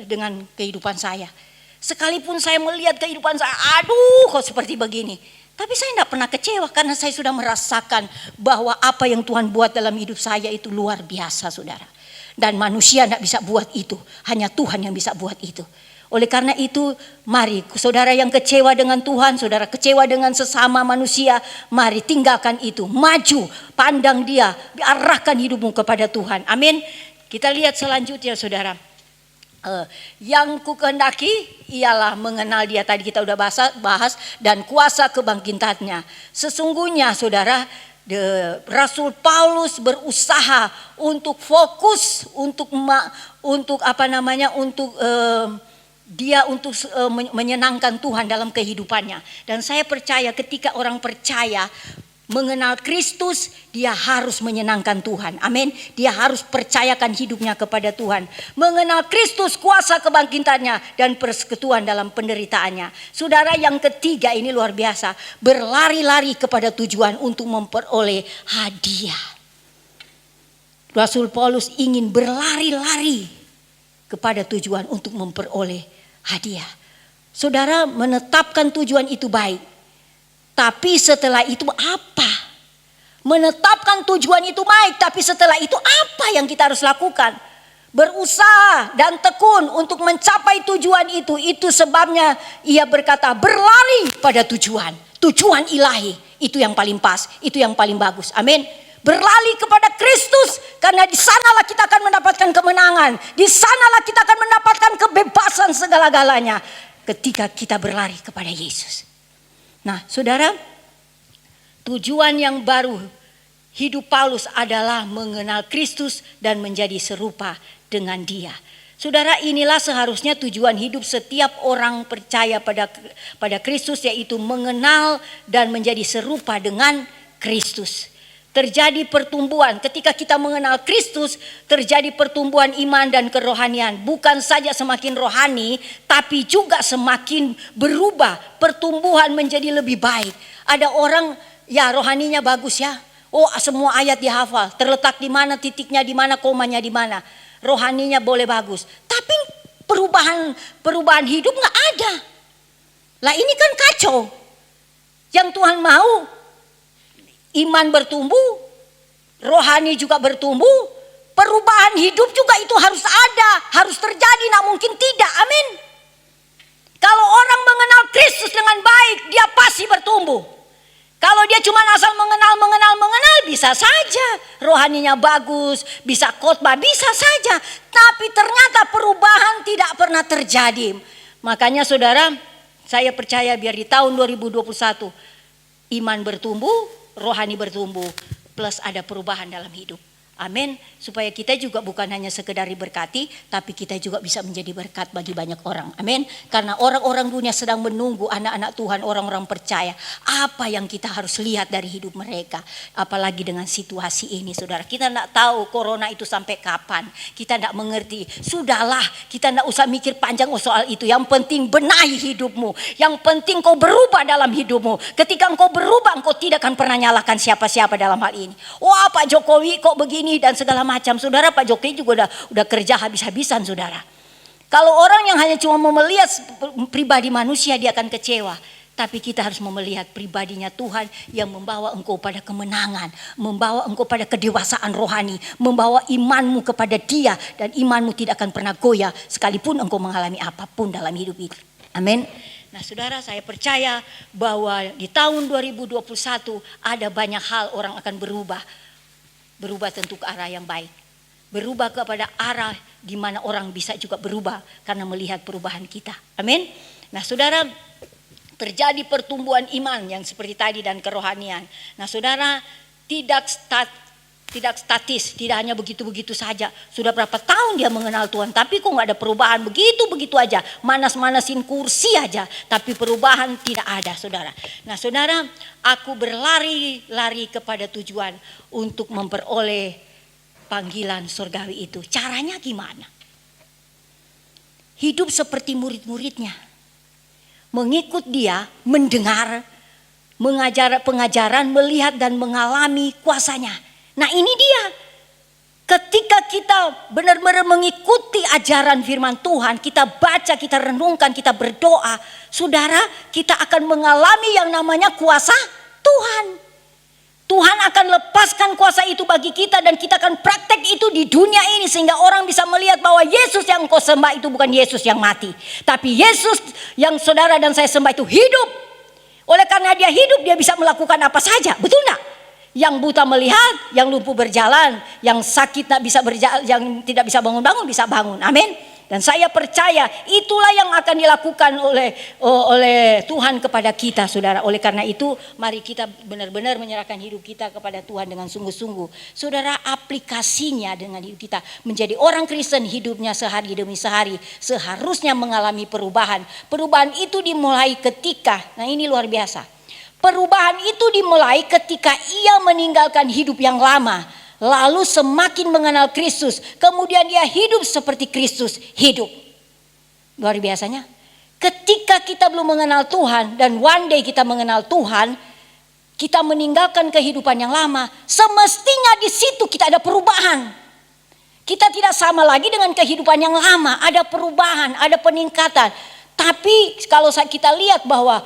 dengan kehidupan saya. Sekalipun saya melihat kehidupan saya, aduh kok seperti begini. Tapi saya tidak pernah kecewa karena saya sudah merasakan bahwa apa yang Tuhan buat dalam hidup saya itu luar biasa, saudara. Dan manusia tidak bisa buat itu, hanya Tuhan yang bisa buat itu. Oleh karena itu, mari saudara yang kecewa dengan Tuhan, saudara kecewa dengan sesama manusia, mari tinggalkan itu, maju, pandang Dia, arahkan hidupmu kepada Tuhan. Amin. Kita lihat selanjutnya, saudara. Yang ku kehendaki ialah mengenal Dia, tadi kita udah bahas, dan kuasa kebangkitannya. Sesungguhnya, saudara, Rasul Paulus berusaha untuk fokus untuk dia untuk menyenangkan Tuhan dalam kehidupannya. Dan saya percaya ketika orang percaya mengenal Kristus, dia harus menyenangkan Tuhan. Amin. Dia harus percayakan hidupnya kepada Tuhan. Mengenal Kristus, kuasa kebangkitannya dan persekutuan dalam penderitaannya. Saudara, yang ketiga ini luar biasa. Berlari-lari kepada tujuan untuk memperoleh hadiah. Rasul Paulus ingin berlari-lari kepada tujuan untuk memperoleh hadiah. Saudara, menetapkan tujuan itu baik. Tapi setelah itu apa? Menetapkan tujuan itu baik, tapi setelah itu apa yang kita harus lakukan? Berusaha dan tekun untuk mencapai tujuan itu. Itu sebabnya ia berkata berlari pada tujuan. Tujuan ilahi, itu yang paling pas, itu yang paling bagus. Amin. Berlari kepada Kristus, karena di sanalah kita akan mendapatkan kemenangan. Di sanalah kita akan mendapatkan kebebasan segala-galanya ketika kita berlari kepada Yesus. Nah, saudara, tujuan yang baru hidup Paulus adalah mengenal Kristus dan menjadi serupa dengan Dia. Saudara, inilah seharusnya tujuan hidup setiap orang percaya pada Kristus, yaitu mengenal dan menjadi serupa dengan Kristus. Terjadi pertumbuhan ketika kita mengenal Kristus, terjadi pertumbuhan iman dan kerohanian. Bukan saja semakin rohani, tapi juga semakin berubah, pertumbuhan menjadi lebih baik. Ada orang ya rohaninya bagus ya, oh semua ayat dihafal, terletak di mana titiknya, di mana komanya, di mana. Rohaninya boleh bagus, tapi perubahan hidup nggak ada. Lah ini kan kacau. Yang Tuhan mau iman bertumbuh, rohani juga bertumbuh, perubahan hidup juga itu harus ada, harus terjadi, tidak mungkin tidak. Amin. Kalau orang mengenal Kristus dengan baik, dia pasti bertumbuh. Kalau dia cuma asal mengenal, bisa saja rohaninya bagus, bisa khotbah, bisa saja. Tapi ternyata perubahan tidak pernah terjadi. Makanya saudara, saya percaya biar di tahun 2021 iman bertumbuh, rohani bertumbuh, plus ada perubahan dalam hidup. Amin. Supaya kita juga bukan hanya sekedar diberkati, tapi kita juga bisa menjadi berkat bagi banyak orang. Amin. Karena orang-orang dunia sedang menunggu anak-anak Tuhan, orang-orang percaya. Apa yang kita harus lihat dari hidup mereka. Apalagi dengan situasi ini, saudara. Kita tidak tahu corona itu sampai kapan. Kita tidak mengerti. Sudahlah, kita tidak usah mikir panjang soal itu. Yang penting benahi hidupmu. Yang penting kau berubah dalam hidupmu. Ketika engkau berubah, engkau tidak akan pernah nyalakan siapa-siapa dalam hal ini. Wah, Pak Jokowi kok begini dan segala macam. Saudara, Pak Jokowi juga udah kerja habis-habisan, saudara. Kalau orang yang hanya cuma mau melihat pribadi manusia, dia akan kecewa. Tapi kita harus melihat pribadinya Tuhan yang membawa engkau pada kemenangan, membawa engkau pada kedewasaan rohani, membawa imanmu kepada Dia, dan imanmu tidak akan pernah goyah sekalipun engkau mengalami apapun dalam hidup ini. Amin. Nah, saudara, saya percaya bahwa di tahun 2021 ada banyak hal orang akan berubah. Berubah tentu ke arah yang baik. Berubah kepada arah di mana orang bisa juga berubah karena melihat perubahan kita. Amin. Nah, saudara, terjadi pertumbuhan iman yang seperti tadi dan kerohanian. Nah, saudara, tidak statis, tidak hanya begitu-begitu saja. Sudah berapa tahun dia mengenal Tuhan, tapi kok nggak ada perubahan, begitu-begitu aja, manas-manasin kursi aja, tapi perubahan tidak ada, saudara. Nah, saudara, aku berlari-lari kepada tujuan untuk memperoleh panggilan surgawi itu. Caranya gimana? Hidup seperti murid-muridnya, mengikut dia, mendengar, mengajar pengajaran, melihat dan mengalami kuasanya. Nah, ini dia. Ketika kita benar-benar mengikuti ajaran firman Tuhan, kita baca, kita renungkan, kita berdoa, saudara, kita akan mengalami yang namanya kuasa Tuhan. Tuhan akan lepaskan kuasa itu bagi kita dan kita akan praktek itu di dunia ini sehingga orang bisa melihat bahwa Yesus yang engkau sembah itu bukan Yesus yang mati, tapi Yesus yang saudara dan saya sembah itu hidup. Oleh karena dia hidup, dia bisa melakukan apa saja, betul enggak? Yang buta melihat, yang lumpuh berjalan, yang sakit tidak bisa berjalan, yang tidak bisa bangun-bangun bisa bangun. Amin. Dan saya percaya itulah yang akan dilakukan oleh Tuhan kepada kita, saudara. Oleh karena itu, mari kita benar-benar menyerahkan hidup kita kepada Tuhan dengan sungguh-sungguh. Saudara, aplikasinya dengan hidup kita menjadi orang Kristen, hidupnya sehari demi sehari seharusnya mengalami perubahan. Perubahan itu dimulai ketika, nah ini luar biasa. Perubahan itu dimulai ketika ia meninggalkan hidup yang lama, lalu semakin mengenal Kristus, kemudian dia hidup seperti Kristus hidup. Luar biasanya. Ketika kita belum mengenal Tuhan dan one day kita mengenal Tuhan, kita meninggalkan kehidupan yang lama, semestinya di situ kita ada perubahan. Kita tidak sama lagi dengan kehidupan yang lama, ada perubahan, ada peningkatan. Tapi kalau kita lihat bahwa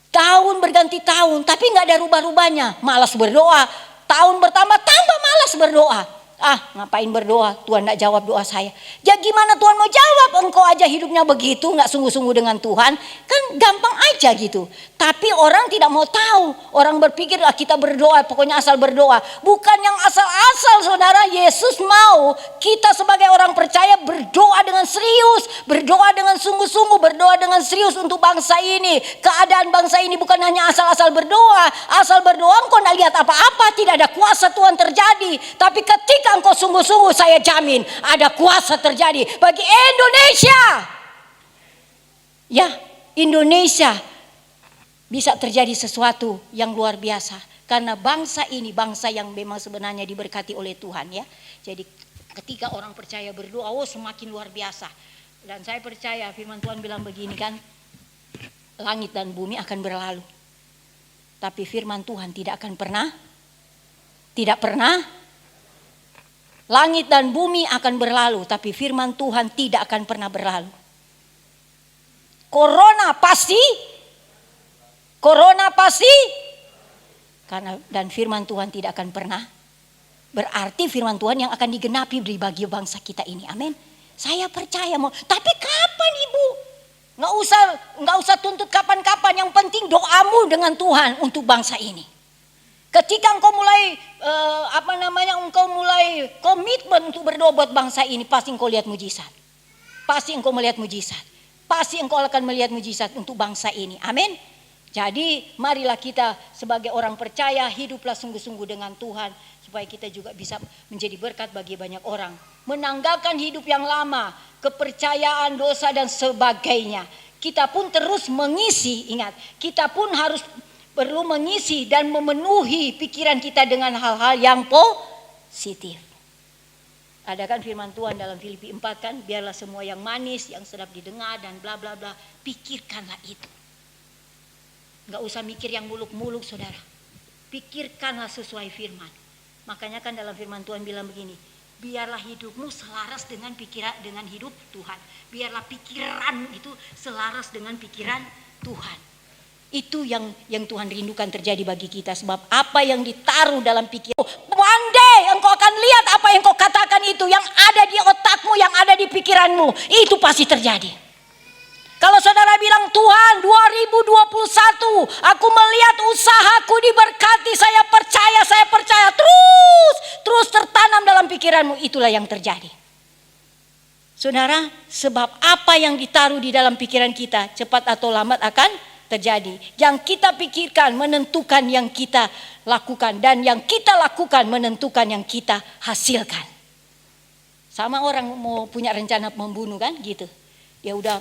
tahun berganti tahun, tapi nggak ada rubah-rubahnya. Malas berdoa, tahun bertambah tambah malas berdoa. Ngapain berdoa? Tuhan nggak jawab doa saya. Ya gimana Tuhan mau jawab? Engkau aja hidupnya begitu, nggak sungguh-sungguh dengan Tuhan, kan gampang aja gitu. Tapi orang tidak mau tahu. Orang berpikir kita berdoa, pokoknya asal berdoa. Bukan yang asal-asal, saudara. Yesus mau kita sebagai orang percaya berdoa dengan serius, berdoa dengan sungguh-sungguh, berdoa dengan serius untuk bangsa ini. Keadaan bangsa ini bukan hanya asal-asal berdoa. Asal berdoa engkau tidak lihat apa-apa, tidak ada kuasa Tuhan terjadi. Tapi ketika engkau sungguh-sungguh, saya jamin ada kuasa terjadi bagi Indonesia. Ya, Indonesia bisa terjadi sesuatu yang luar biasa karena bangsa ini bangsa yang memang sebenarnya diberkati oleh Tuhan, ya. Jadi ketika orang percaya berdoa, semakin luar biasa. Dan saya percaya firman Tuhan bilang begini kan, langit dan bumi akan berlalu, tapi firman Tuhan tidak pernah. Langit dan bumi akan berlalu, tapi firman Tuhan tidak akan pernah berlalu. Corona pasti, karena dan firman Tuhan tidak akan pernah. Berarti firman Tuhan yang akan digenapi bagi bangsa kita ini. Amin. Saya percaya mau. Tapi kapan Ibu? Nggak usah tuntut kapan-kapan. Yang penting doamu dengan Tuhan untuk bangsa ini. Ketika engkau mulai engkau mulai komitmen untuk berdoa buat bangsa ini, pasti engkau lihat mujizat. Pasti engkau melihat mujizat. Pasti engkau akan melihat mujizat untuk bangsa ini. Amin. Jadi marilah kita sebagai orang percaya hiduplah sungguh-sungguh dengan Tuhan. Supaya kita juga bisa menjadi berkat bagi banyak orang. Menanggalkan hidup yang lama, kepercayaan, dosa dan sebagainya. Kita pun terus mengisi, ingat. Kita pun perlu mengisi dan memenuhi pikiran kita dengan hal-hal yang positif. Ada kan firman Tuhan dalam Filipi 4 kan. Biarlah semua yang manis, yang sedap didengar dan bla bla bla. Pikirkanlah itu. Gak usah mikir yang muluk-muluk saudara. Pikirkanlah sesuai firman. Makanya kan dalam firman Tuhan bilang begini. Biarlah hidupmu selaras dengan dengan hidup Tuhan. Biarlah pikiran itu selaras dengan pikiran Tuhan. Itu yang Tuhan rindukan terjadi bagi kita. Sebab apa yang ditaruh dalam pikiran. One day engkau akan lihat apa yang kau katakan itu. Yang ada di otakmu, yang ada di pikiranmu. Itu pasti terjadi. Kalau saudara bilang Tuhan 2021 aku melihat usahaku diberkati, saya percaya terus tertanam dalam pikiranmu, itulah yang terjadi. Saudara, sebab apa yang ditaruh di dalam pikiran kita cepat atau lambat akan terjadi. Yang kita pikirkan menentukan yang kita lakukan, dan yang kita lakukan menentukan yang kita hasilkan. Sama orang mau punya rencana membunuh kan gitu. Dia udah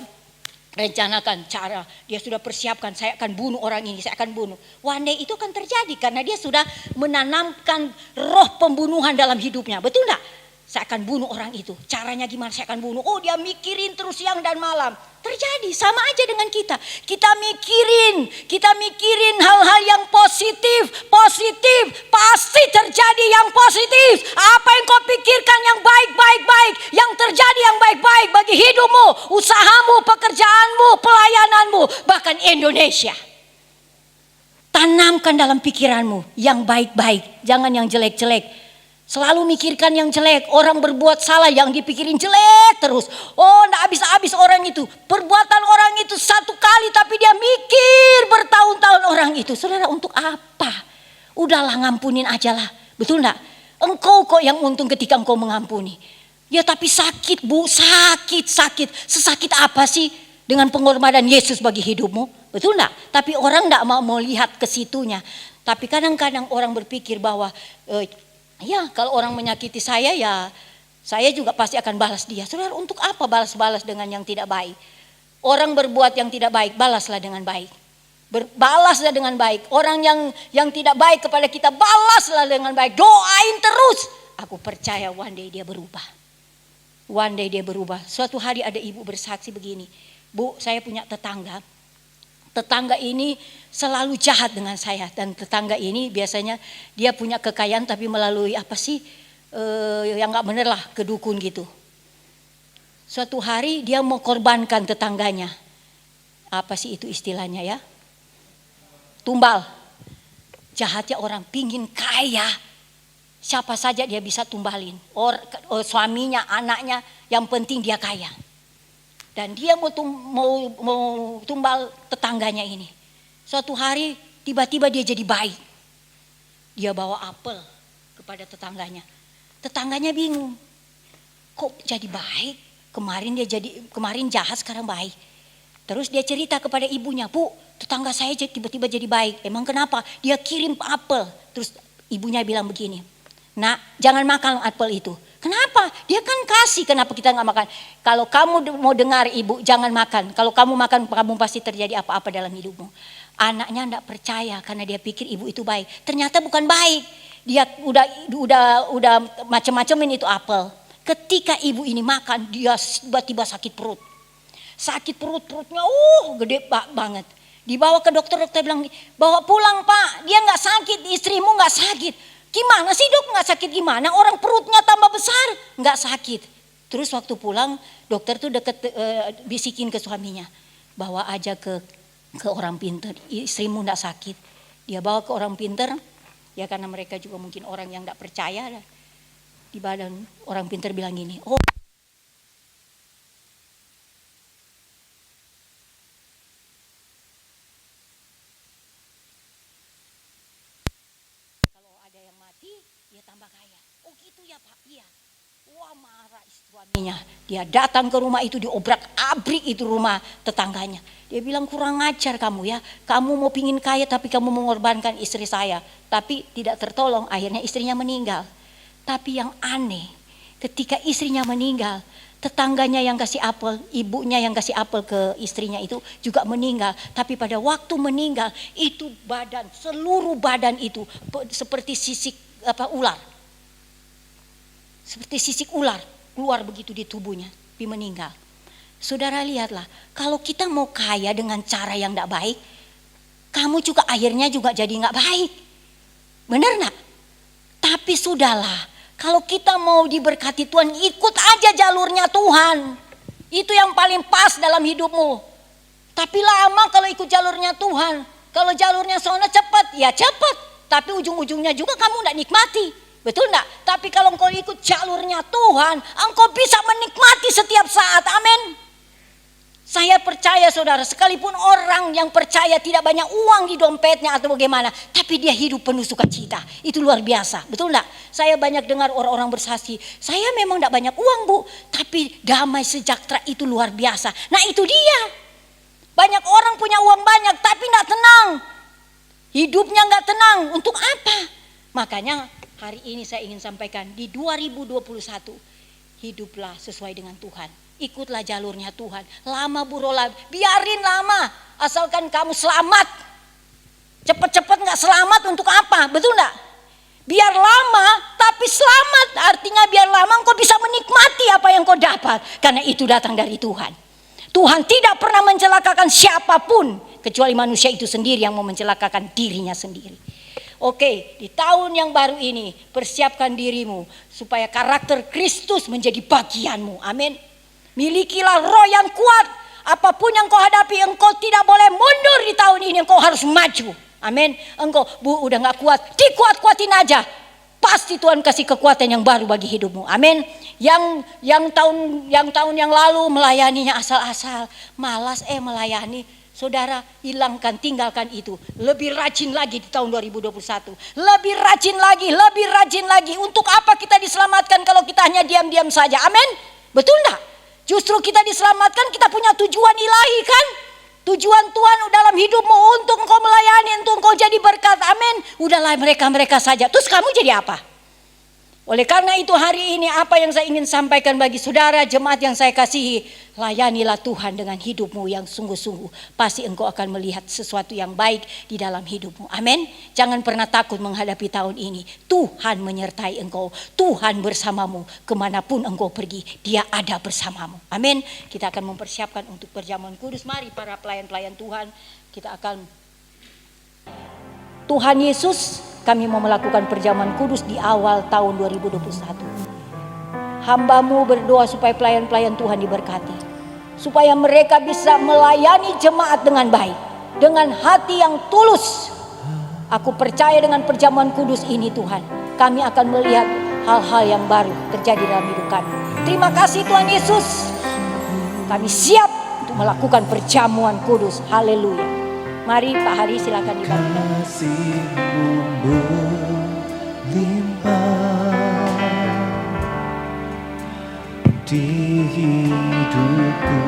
rencanakan cara, dia sudah persiapkan, saya akan bunuh orang ini, saya akan bunuh. One day itu akan terjadi karena dia sudah menanamkan roh pembunuhan dalam hidupnya. Betul enggak? Saya akan bunuh orang itu. Caranya gimana saya akan bunuh? Oh, dia mikirin terus siang dan malam. Terjadi sama aja dengan kita. Kita mikirin hal-hal yang positif pasti terjadi yang positif. Apa yang kau pikirkan yang baik, yang terjadi yang baik bagi hidupmu, usahamu, pekerjaanmu, pelayananmu, bahkan Indonesia. Tanamkan dalam pikiranmu yang baik-baik, jangan yang jelek-jelek. Selalu mikirkan yang jelek. Orang berbuat salah yang dipikirin jelek terus. Oh, enggak habis-habis orang itu. Perbuatan orang itu satu kali tapi dia mikir bertahun-tahun orang itu. Saudara, untuk apa? Udahlah, ngampunin aja lah. Betul enggak? Engkau kok yang untung ketika engkau mengampuni. Ya tapi sakit bu, sakit. Sesakit apa sih dengan pengorbanan Yesus bagi hidupmu? Betul enggak? Tapi orang enggak mau lihat ke situnya. Tapi kadang-kadang orang berpikir bahwa ya kalau orang menyakiti saya, ya saya juga pasti akan balas dia. Saudara, untuk apa balas-balas dengan yang tidak baik? Orang berbuat yang tidak baik, balaslah dengan baik. Balaslah dengan baik. Orang yang tidak baik kepada kita, balaslah dengan baik. Doain terus. Aku percaya one day dia berubah. One day dia berubah. Suatu hari ada ibu bersaksi begini. Bu, saya punya tetangga. Tetangga ini selalu jahat dengan saya, dan tetangga ini biasanya dia punya kekayaan tapi melalui yang nggak bener lah, ke dukun gitu. Suatu hari dia mau korbankan tetangganya. Apa sih itu istilahnya ya? Tumbal. Jahatnya orang pingin kaya. Siapa saja dia bisa tumbalin. Suaminya, anaknya, yang penting dia kaya. Dan dia mau tumbal tetangganya ini. Suatu hari tiba-tiba dia jadi baik. Dia bawa apel kepada tetangganya. Tetangganya bingung. Kok jadi baik? Kemarin jahat, sekarang baik. Terus dia cerita kepada ibunya, "Bu, tetangga saya tiba-tiba jadi baik. Emang kenapa?" Dia kirim apel. Terus ibunya bilang begini, "Nak, jangan makan apel itu." Kenapa? Dia kan kasih, kenapa kita nggak makan? Kalau kamu mau dengar ibu, jangan makan. Kalau kamu makan, kamu pasti terjadi apa-apa dalam hidupmu. Anaknya enggak percaya karena dia pikir ibu itu baik. Ternyata bukan baik. Dia udah macam-macamin itu apel. Ketika ibu ini makan, dia tiba-tiba sakit perut. Sakit perutnya gede banget. Dibawa ke dokter bilang, "Bawa pulang Pak, dia nggak sakit, istrimu nggak sakit." Gimana sih dok, nggak sakit gimana? Orang perutnya tambah besar, nggak sakit. Terus waktu pulang dokter tuh bisikin ke suaminya, "Bawa aja ke orang pinter, istrimu nggak sakit." Dia bawa ke orang pinter, ya karena mereka juga mungkin orang yang nggak percaya. Di badan orang pinter bilang gini, "Oh, kalau ada yang mati, dia tambah kaya." "Oh gitu ya Pak?" "Iya." Wah, marah suaminya. Dia datang ke rumah itu, diobrak-abrik itu rumah tetangganya. Dia bilang, kurang ajar kamu ya. Kamu mau pingin kaya tapi kamu mengorbankan istri saya. Tapi tidak tertolong, akhirnya istrinya meninggal. Tapi yang aneh, ketika istrinya meninggal, tetangganya yang kasih apel, ibunya yang kasih apel ke istrinya itu juga meninggal. Tapi pada waktu meninggal, itu seluruh badan itu seperti sisik ular. Seperti sisik ular keluar begitu di tubuhnya, tapi meninggal. Saudara lihatlah, kalau kita mau kaya dengan cara yang tidak baik, kamu juga akhirnya juga jadi nggak baik. Benar nggak? Tapi sudahlah, kalau kita mau diberkati Tuhan, ikut aja jalurnya Tuhan. Itu yang paling pas dalam hidupmu. Tapi lama kalau ikut jalurnya Tuhan. Kalau jalurnya sana cepat, ya cepat. Tapi ujung-ujungnya juga kamu tidak nikmati. Betul enggak? Tapi kalau engkau ikut jalurnya Tuhan, engkau bisa menikmati setiap saat. Amin. Saya percaya saudara, sekalipun orang yang percaya tidak banyak uang di dompetnya atau bagaimana, tapi dia hidup penuh sukacita. Itu luar biasa. Betul enggak? Saya banyak dengar orang-orang bersaksi, saya memang tidak banyak uang bu, tapi damai sejahtera itu luar biasa. Nah itu dia. Banyak orang punya uang banyak tapi tidak tenang. Hidupnya nggak tenang. Untuk apa? Makanya hari ini saya ingin sampaikan, di 2021 hiduplah sesuai dengan Tuhan. Ikutlah jalurnya Tuhan. Lama burola, biarin lama, asalkan kamu selamat. Cepet-cepet nggak selamat untuk apa? Betul nggak? Biar lama tapi selamat, artinya biar lama engkau bisa menikmati apa yang kau dapat, karena itu datang dari Tuhan. Tuhan tidak pernah mencelakakan siapapun kecuali manusia itu sendiri yang mau mencelakakan dirinya sendiri. Oke, di tahun yang baru ini persiapkan dirimu supaya karakter Kristus menjadi bagianmu. Amin. Milikilah roh yang kuat. Apapun yang kau hadapi, engkau tidak boleh mundur di tahun ini. Engkau harus maju. Amin. Engkau, bu, udah gak kuat, dikuat-kuatin aja. Pasti Tuhan kasih kekuatan yang baru bagi hidupmu. Amin. Yang tahun yang lalu melayaninya asal-asal, malas melayani. Saudara, hilangkan, tinggalkan itu. Lebih rajin lagi di tahun 2021. Lebih rajin lagi. Untuk apa kita diselamatkan kalau kita hanya diam-diam saja? Amin. Betul enggak? Justru kita diselamatkan, kita punya tujuan ilahi kan? Tujuan Tuhan dalam hidupmu untuk engkau melayani, untuk engkau jadi berkat. Amin. Udahlah mereka saja. Terus kamu jadi apa? Oleh karena itu hari ini apa yang saya ingin sampaikan bagi saudara jemaat yang saya kasihi, layanilah Tuhan dengan hidupmu yang sungguh-sungguh. Pasti engkau akan melihat sesuatu yang baik di dalam hidupmu. Amin. Jangan pernah takut menghadapi tahun ini. Tuhan menyertai engkau. Tuhan bersamamu. Kemanapun engkau pergi, Dia ada bersamamu. Amin. Kita akan mempersiapkan untuk perjamuan kudus. Mari para pelayan-pelayan Tuhan, kita akan Tuhan Yesus, kami mau melakukan perjamuan kudus di awal tahun 2021. Hamba-Mu berdoa supaya pelayan-pelayan Tuhan diberkati. Supaya mereka bisa melayani jemaat dengan baik. Dengan hati yang tulus. Aku percaya dengan perjamuan kudus ini Tuhan, kami akan melihat hal-hal yang baru terjadi dalam hidup kami. Terima kasih Tuhan Yesus. Kami siap untuk melakukan perjamuan kudus. Haleluya. Mari Pak Hari silakan dibantu. Kasih-Mu melimpah di hidupku.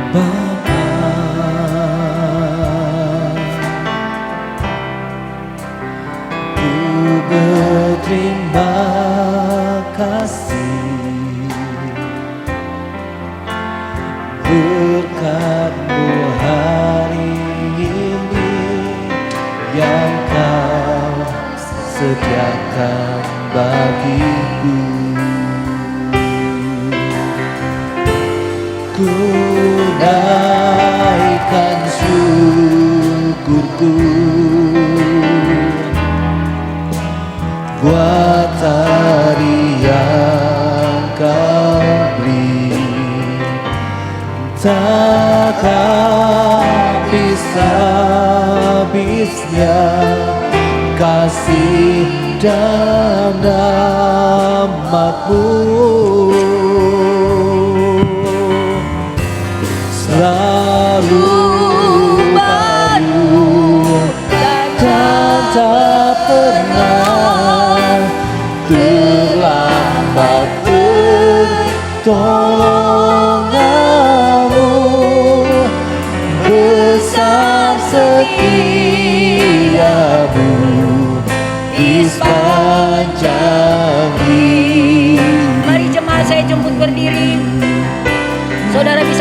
Bapa, ku berterima kasih berkat-Mu hari ini yang Kau sediakan bagiku. Ku naikkan syukurku buat hari yang Kau beri. Tak habis-habisnya kasih dan rahmat-Mu, selalu baru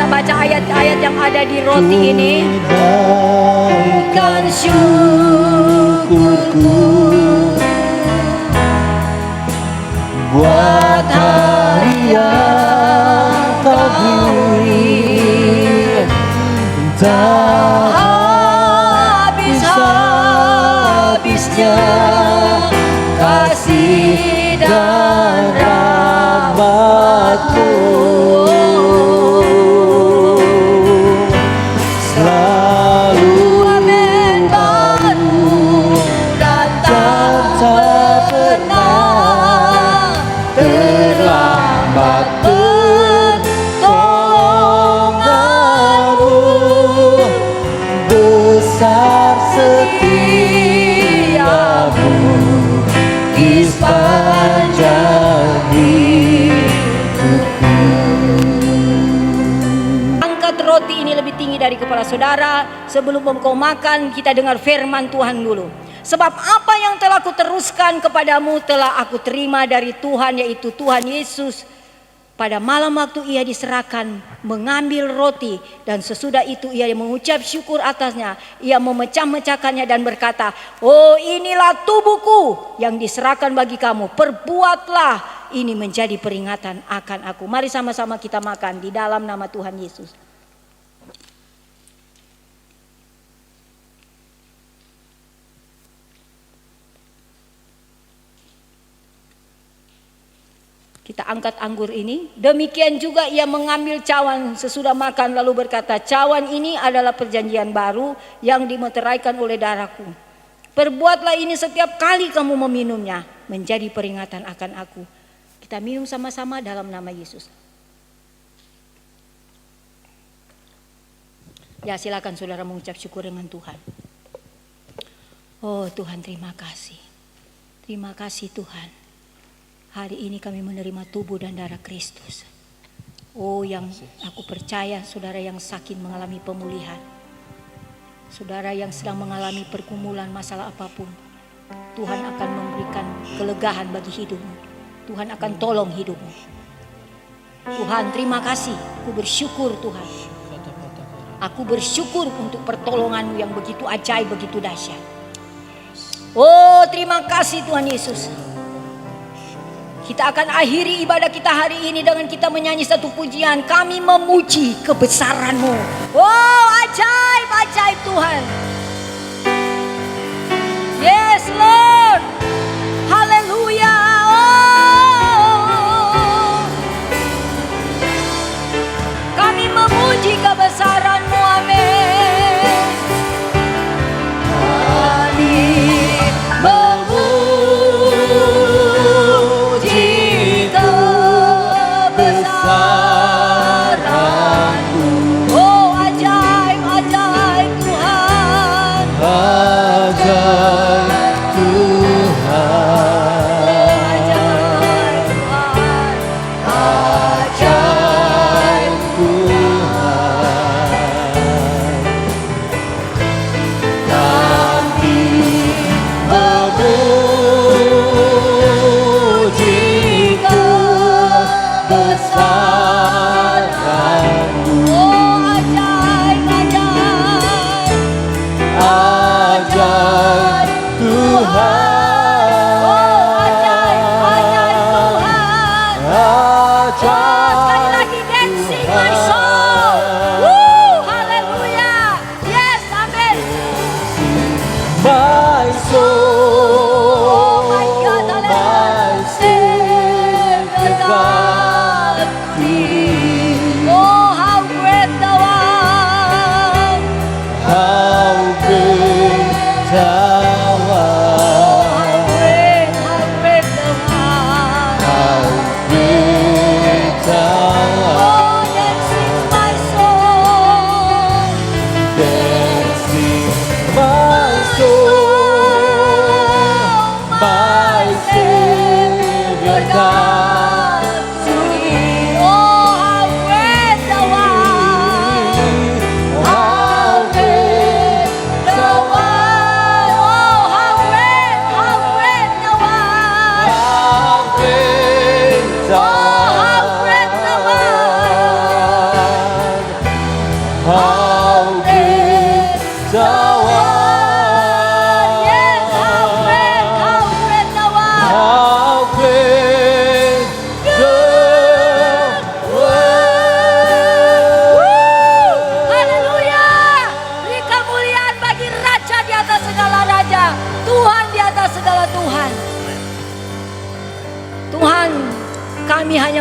bisa baca ayat-ayat yang ada di roti ini. Kan syukurku buat hari yang kau beri, tak habis-habisnya kasih dan rahmat-Mu. Selalu Amin, baru dan tak pernah terlambat pertolongan-Mu. besar setiamu di sepanjang hidupku. Angkat roti ini lebih tinggi dari kepala saudara. Sebelum engkau makan, kita dengar firman Tuhan dulu. Sebab apa yang telah kuteruskan kepadamu telah aku terima dari Tuhan, yaitu Tuhan Yesus. Pada malam waktu ia diserahkan, mengambil roti, dan sesudah itu ia mengucap syukur atasnya. Ia memecah-mecahkannya dan berkata, "Oh, inilah tubuhku yang diserahkan bagi kamu. Perbuatlah ini menjadi peringatan akan aku." Mari sama-sama kita makan di dalam nama Tuhan Yesus. Kita angkat anggur ini. Demikian juga ia mengambil cawan sesudah makan lalu berkata, "Cawan ini adalah perjanjian baru yang dimeteraikan oleh darahku. Perbuatlah ini setiap kali kamu meminumnya menjadi peringatan akan aku." Kita minum sama-sama dalam nama Yesus. Ya, silakan saudara mengucap syukur dengan Tuhan. Oh Tuhan, terima kasih. Terima kasih Tuhan. Hari ini kami menerima tubuh dan darah Kristus. Oh, yang aku percaya saudara yang sakit mengalami pemulihan. Saudara yang sedang mengalami pergumulan masalah apapun, Tuhan akan memberikan kelegaan bagi hidupmu. Tuhan akan tolong hidupmu. Tuhan, terima kasih. Aku bersyukur Tuhan. Aku bersyukur untuk pertolongan-Mu yang begitu ajaib, begitu dahsyat. Oh, terima kasih Tuhan Yesus. Kita akan akhiri ibadah kita hari ini dengan kita menyanyi satu pujian. Kami memuji kebesaran-Mu. Oh, ajaib, ajaib Tuhan. Yes Lord. Haleluya. Oh. Kami memuji kebesaran-Mu. Amin. Kami Ajaib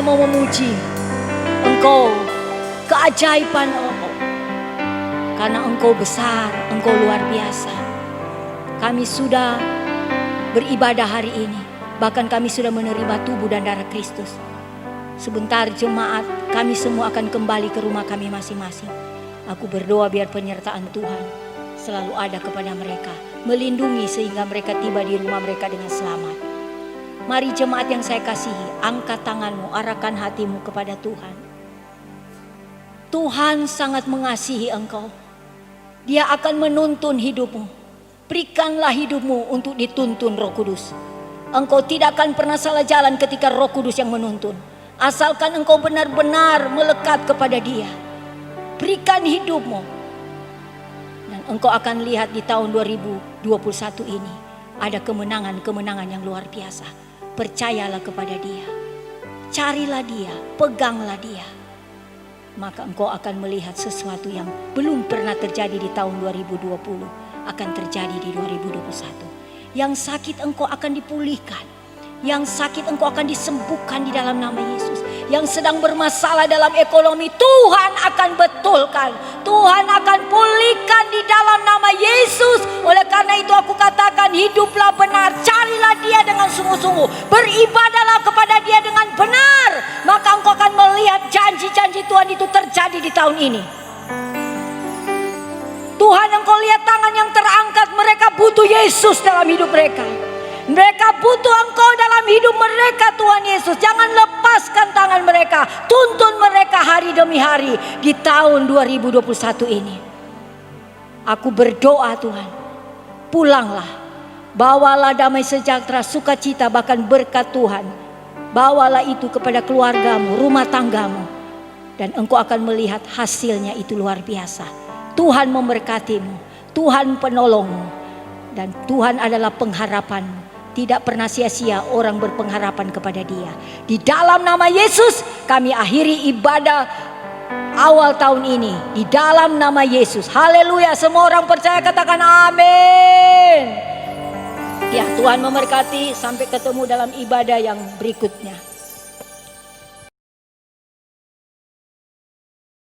saya mau memuji Engkau, keajaiban Engkau. Karena Engkau besar, Engkau luar biasa. Kami sudah beribadah hari ini. Bahkan kami sudah menerima tubuh dan darah Kristus. Sebentar jemaat, kami semua akan kembali ke rumah kami masing-masing. Aku berdoa biar penyertaan Tuhan selalu ada kepada mereka. Melindungi sehingga mereka tiba di rumah mereka dengan selamat. Mari jemaat yang saya kasihi, angkat tanganmu, arahkan hatimu kepada Tuhan. Tuhan sangat mengasihi engkau. Dia akan menuntun hidupmu. Berikanlah hidupmu untuk dituntun Roh Kudus. Engkau tidak akan pernah salah jalan ketika Roh Kudus yang menuntun. Asalkan engkau benar-benar melekat kepada Dia. Berikan hidupmu. Dan engkau akan lihat di tahun 2021 ini ada kemenangan-kemenangan yang luar biasa. Percayalah kepada Dia. Carilah Dia, peganglah Dia. Maka engkau akan melihat sesuatu yang belum pernah terjadi di tahun 2020 akan terjadi di 2021. Yang sakit engkau akan dipulihkan. Yang sakit engkau akan disembuhkan di dalam nama Yesus. Yang sedang bermasalah dalam ekonomi, Tuhan akan betulkan. Tuhan akan pulihkan di dalam nama Yesus. Oleh karena itu aku katakan, hiduplah benar. Carilah Dia dengan sungguh-sungguh. Beribadahlah kepada Dia dengan benar. Maka engkau akan melihat janji-janji Tuhan itu terjadi di tahun ini. Tuhan, engkau lihat tangan yang terangkat. Mereka butuh Yesus dalam hidup mereka. Mereka butuh engkau dalam hidup mereka, Tuhan Yesus. Jangan lepaskan tangan mereka. Tuntun mereka hari demi hari di tahun 2021 ini. Aku berdoa Tuhan, pulanglah. Bawalah damai sejahtera, sukacita, bahkan berkat Tuhan. Bawalah itu kepada keluargamu, rumah tanggamu. Dan engkau akan melihat hasilnya itu luar biasa. Tuhan memberkatimu, Tuhan penolongmu. Dan Tuhan adalah pengharapanmu. Tidak pernah sia-sia orang berpengharapan kepada Dia. Di dalam nama Yesus kami akhiri ibadah awal tahun ini. Di dalam nama Yesus. Haleluya. Semua orang percaya katakan amin. Ya, Tuhan memberkati. Sampai ketemu dalam ibadah yang berikutnya.